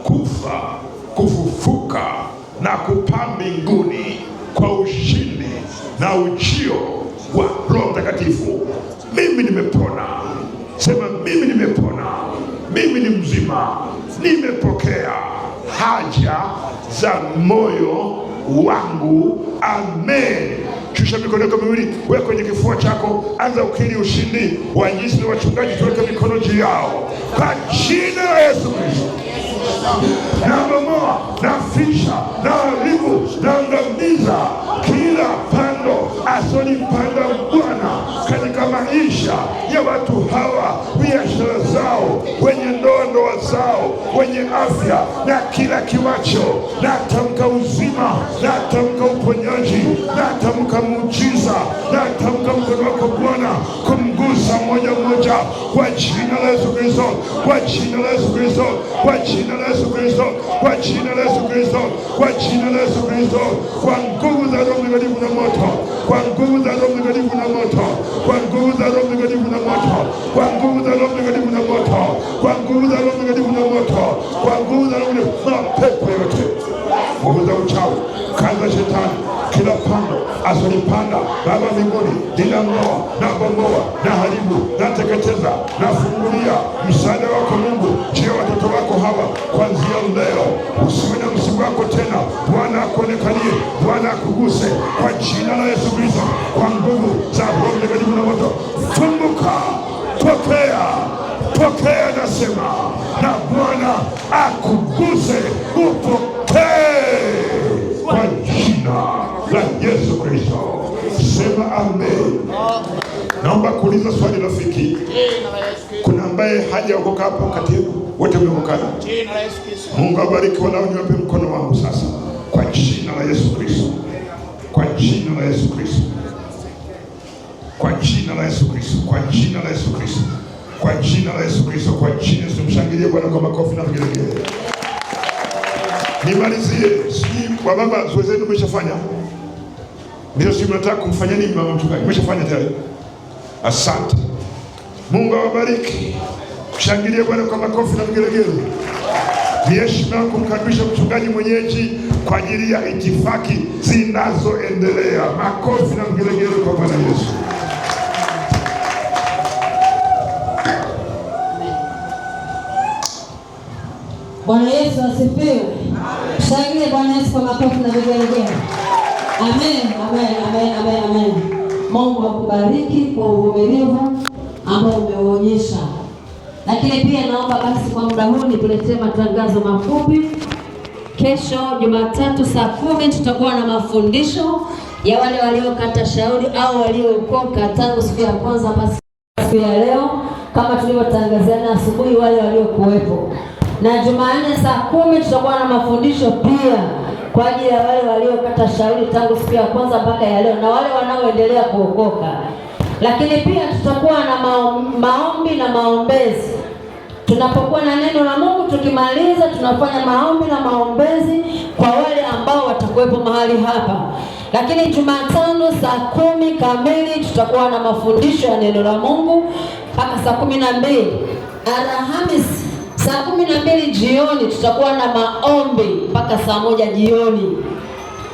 kufa, kufufuka na kupaa mbinguni kwa ushindi na ujio wa Roho Mtakatifu. Mimi nimepona. Sema mimi nimepona, mimi ni mzima, nimepokea haja za moyo wangu. Amen. Shusha mikono yako miwili, weka kwenye kifua chako, anza ukiri ushindi. Wainjilisti na wachungaji tuweke mikono juu yao kwa jina la Yesu Kristo. Na bomoa na safisha, na haribu, na angamiza kila pando asolipanda Bwana katika maisha ya watu hawa, biashara zao, wenye ndoa zao, wenye afya na kila kiwacho. Na tamka uzima, na tamka uponyaji, na tamka muujiza, na tamka mkono wako Bwana kumgusa mmoja mmoja kwa jina la Yesu Kristo, kwa jina la Yesu Kristo, kwa jina la Yesu Kristo, kwa jina la Yesu Kristo, kwa jina la Yesu Kristo, kwa nguvu za Roho Mtakatifu na moto, kwa nguvu za Roho Mtakatifu na moto, kwa nguvu za Roho Mtakatifu na moto, kwa nguvu za Roho Mtakatifu na moto, kwa nguvu za Roho Mtakatifu na moto, kwa nguvu za Roho Mtakatifu na pepo yote, nguvu za uchawi, kazi za shetani, kila pando asolipanda Baba mbinguni, ninang'oa na bomoa na haribu na teketeza na fungulia msaada wako Mungu juu ya watoto wako hawa kuanzia leo. Usiwe na msiba wako tena, Bwana akuonekanie, Bwana akuguse kwa jina la Yesu Kristo, kwa nguvu za Roho Mtakatifu na moto. Funguka, pokea, pokea nasema, na Bwana akuguse, upokee kwa jina la Yesu Kristo. Sema amen. Naomba kuuliza swali rafiki. Kuna ambaye hajaokoka hapo kati yenu? Wote mmeokoka? Mungu abariki wanao, niwape mkono wangu sasa kwa jina la Yesu Kristo. Kwa jina la Yesu Kristo. Kwa jina la Yesu Kristo. Kwa jina la Yesu Kristo. Kwa jina la Yesu Kristo. Kwa jina, tumshangilie Bwana kwa makofi na vigelegele. Nimalizie, si wa baba zoezi lenu umeshafanya? Ndio, si mnataka kumfanya nini mama mchungaji? Umeshafanya tayari? Asante. Mungu awabariki. Shangilie Bwana kwa makofi na vigelegele. Ni heshima kumkaribisha mchungaji mwenyeji kwa ajili ya itifaki zinazoendelea. Makofi na vigelegele kwa Bwana Yesu. Bwana Yesu asifiwe. Shangilie Bwana Yesu kwa makofi na vigelegele. Amen, amen, amen, amen, amen. Mungu akubariki kwa uvumilivu ambao umeonyesha. Lakini pia naomba basi kwa muda huu nikuletee matangazo mafupi. Kesho Jumatatu saa 10 tutakuwa na mafundisho ya wale waliokata shauri au waliookoka tangu siku ya kwanza mpaka siku ya leo, kama tulivyotangaziana asubuhi wale waliokuwepo. Na Jumanne saa 10 tutakuwa na mafundisho pia kwa ajili ya wale waliokata shauri tangu siku ya kwanza mpaka ya leo na wale wanaoendelea kuokoka. Lakini pia tutakuwa na maombi na maombezi. Tunapokuwa na neno la Mungu, tukimaliza tunafanya maombi na maombezi kwa wale ambao watakuwepo mahali hapa. Lakini Jumatano saa 10 kamili tutakuwa na mafundisho ya neno la Mungu mpaka saa 12. Alhamisi saa 12 jioni tutakuwa na maombi mpaka saa 1 jioni.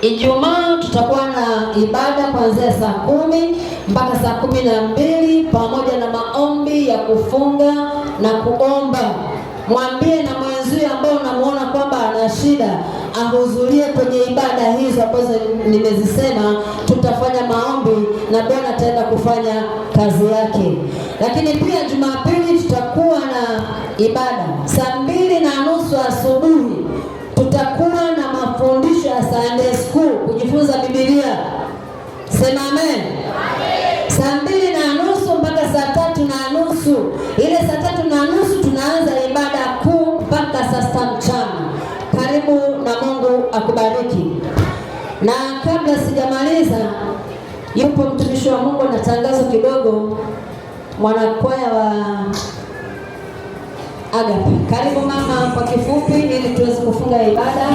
Ijumaa tutakuwa na ibada kuanzia saa 10 mpaka saa 12 pamoja na maombi ya kufunga na kuomba. Mwambie na mwenzio ambao unamuona kwamba ana shida ahudhurie kwenye ibada hizo ambazo nimezisema. Tutafanya maombi na Bwana ataenda kufanya kazi yake. Lakini pia Jumapili tutakuwa na ibada saa 2:30 asubuhi. Tutakuwa na mafundisho ya Sunday School, kujifunza Biblia. Sema amen. Saa 2:30 mpaka saa 3:30. Ile saa 3:30 tunaanza ibada kuu mpaka saa 6 mchana. Karibu na Mungu akubariki. Na kabla sijamaliza, yupo mtumishi wa Mungu na tangazo kidogo, mwanakwaya wa Agape. Karibu mama kwa kifupi ili tuweze kufunga ibada.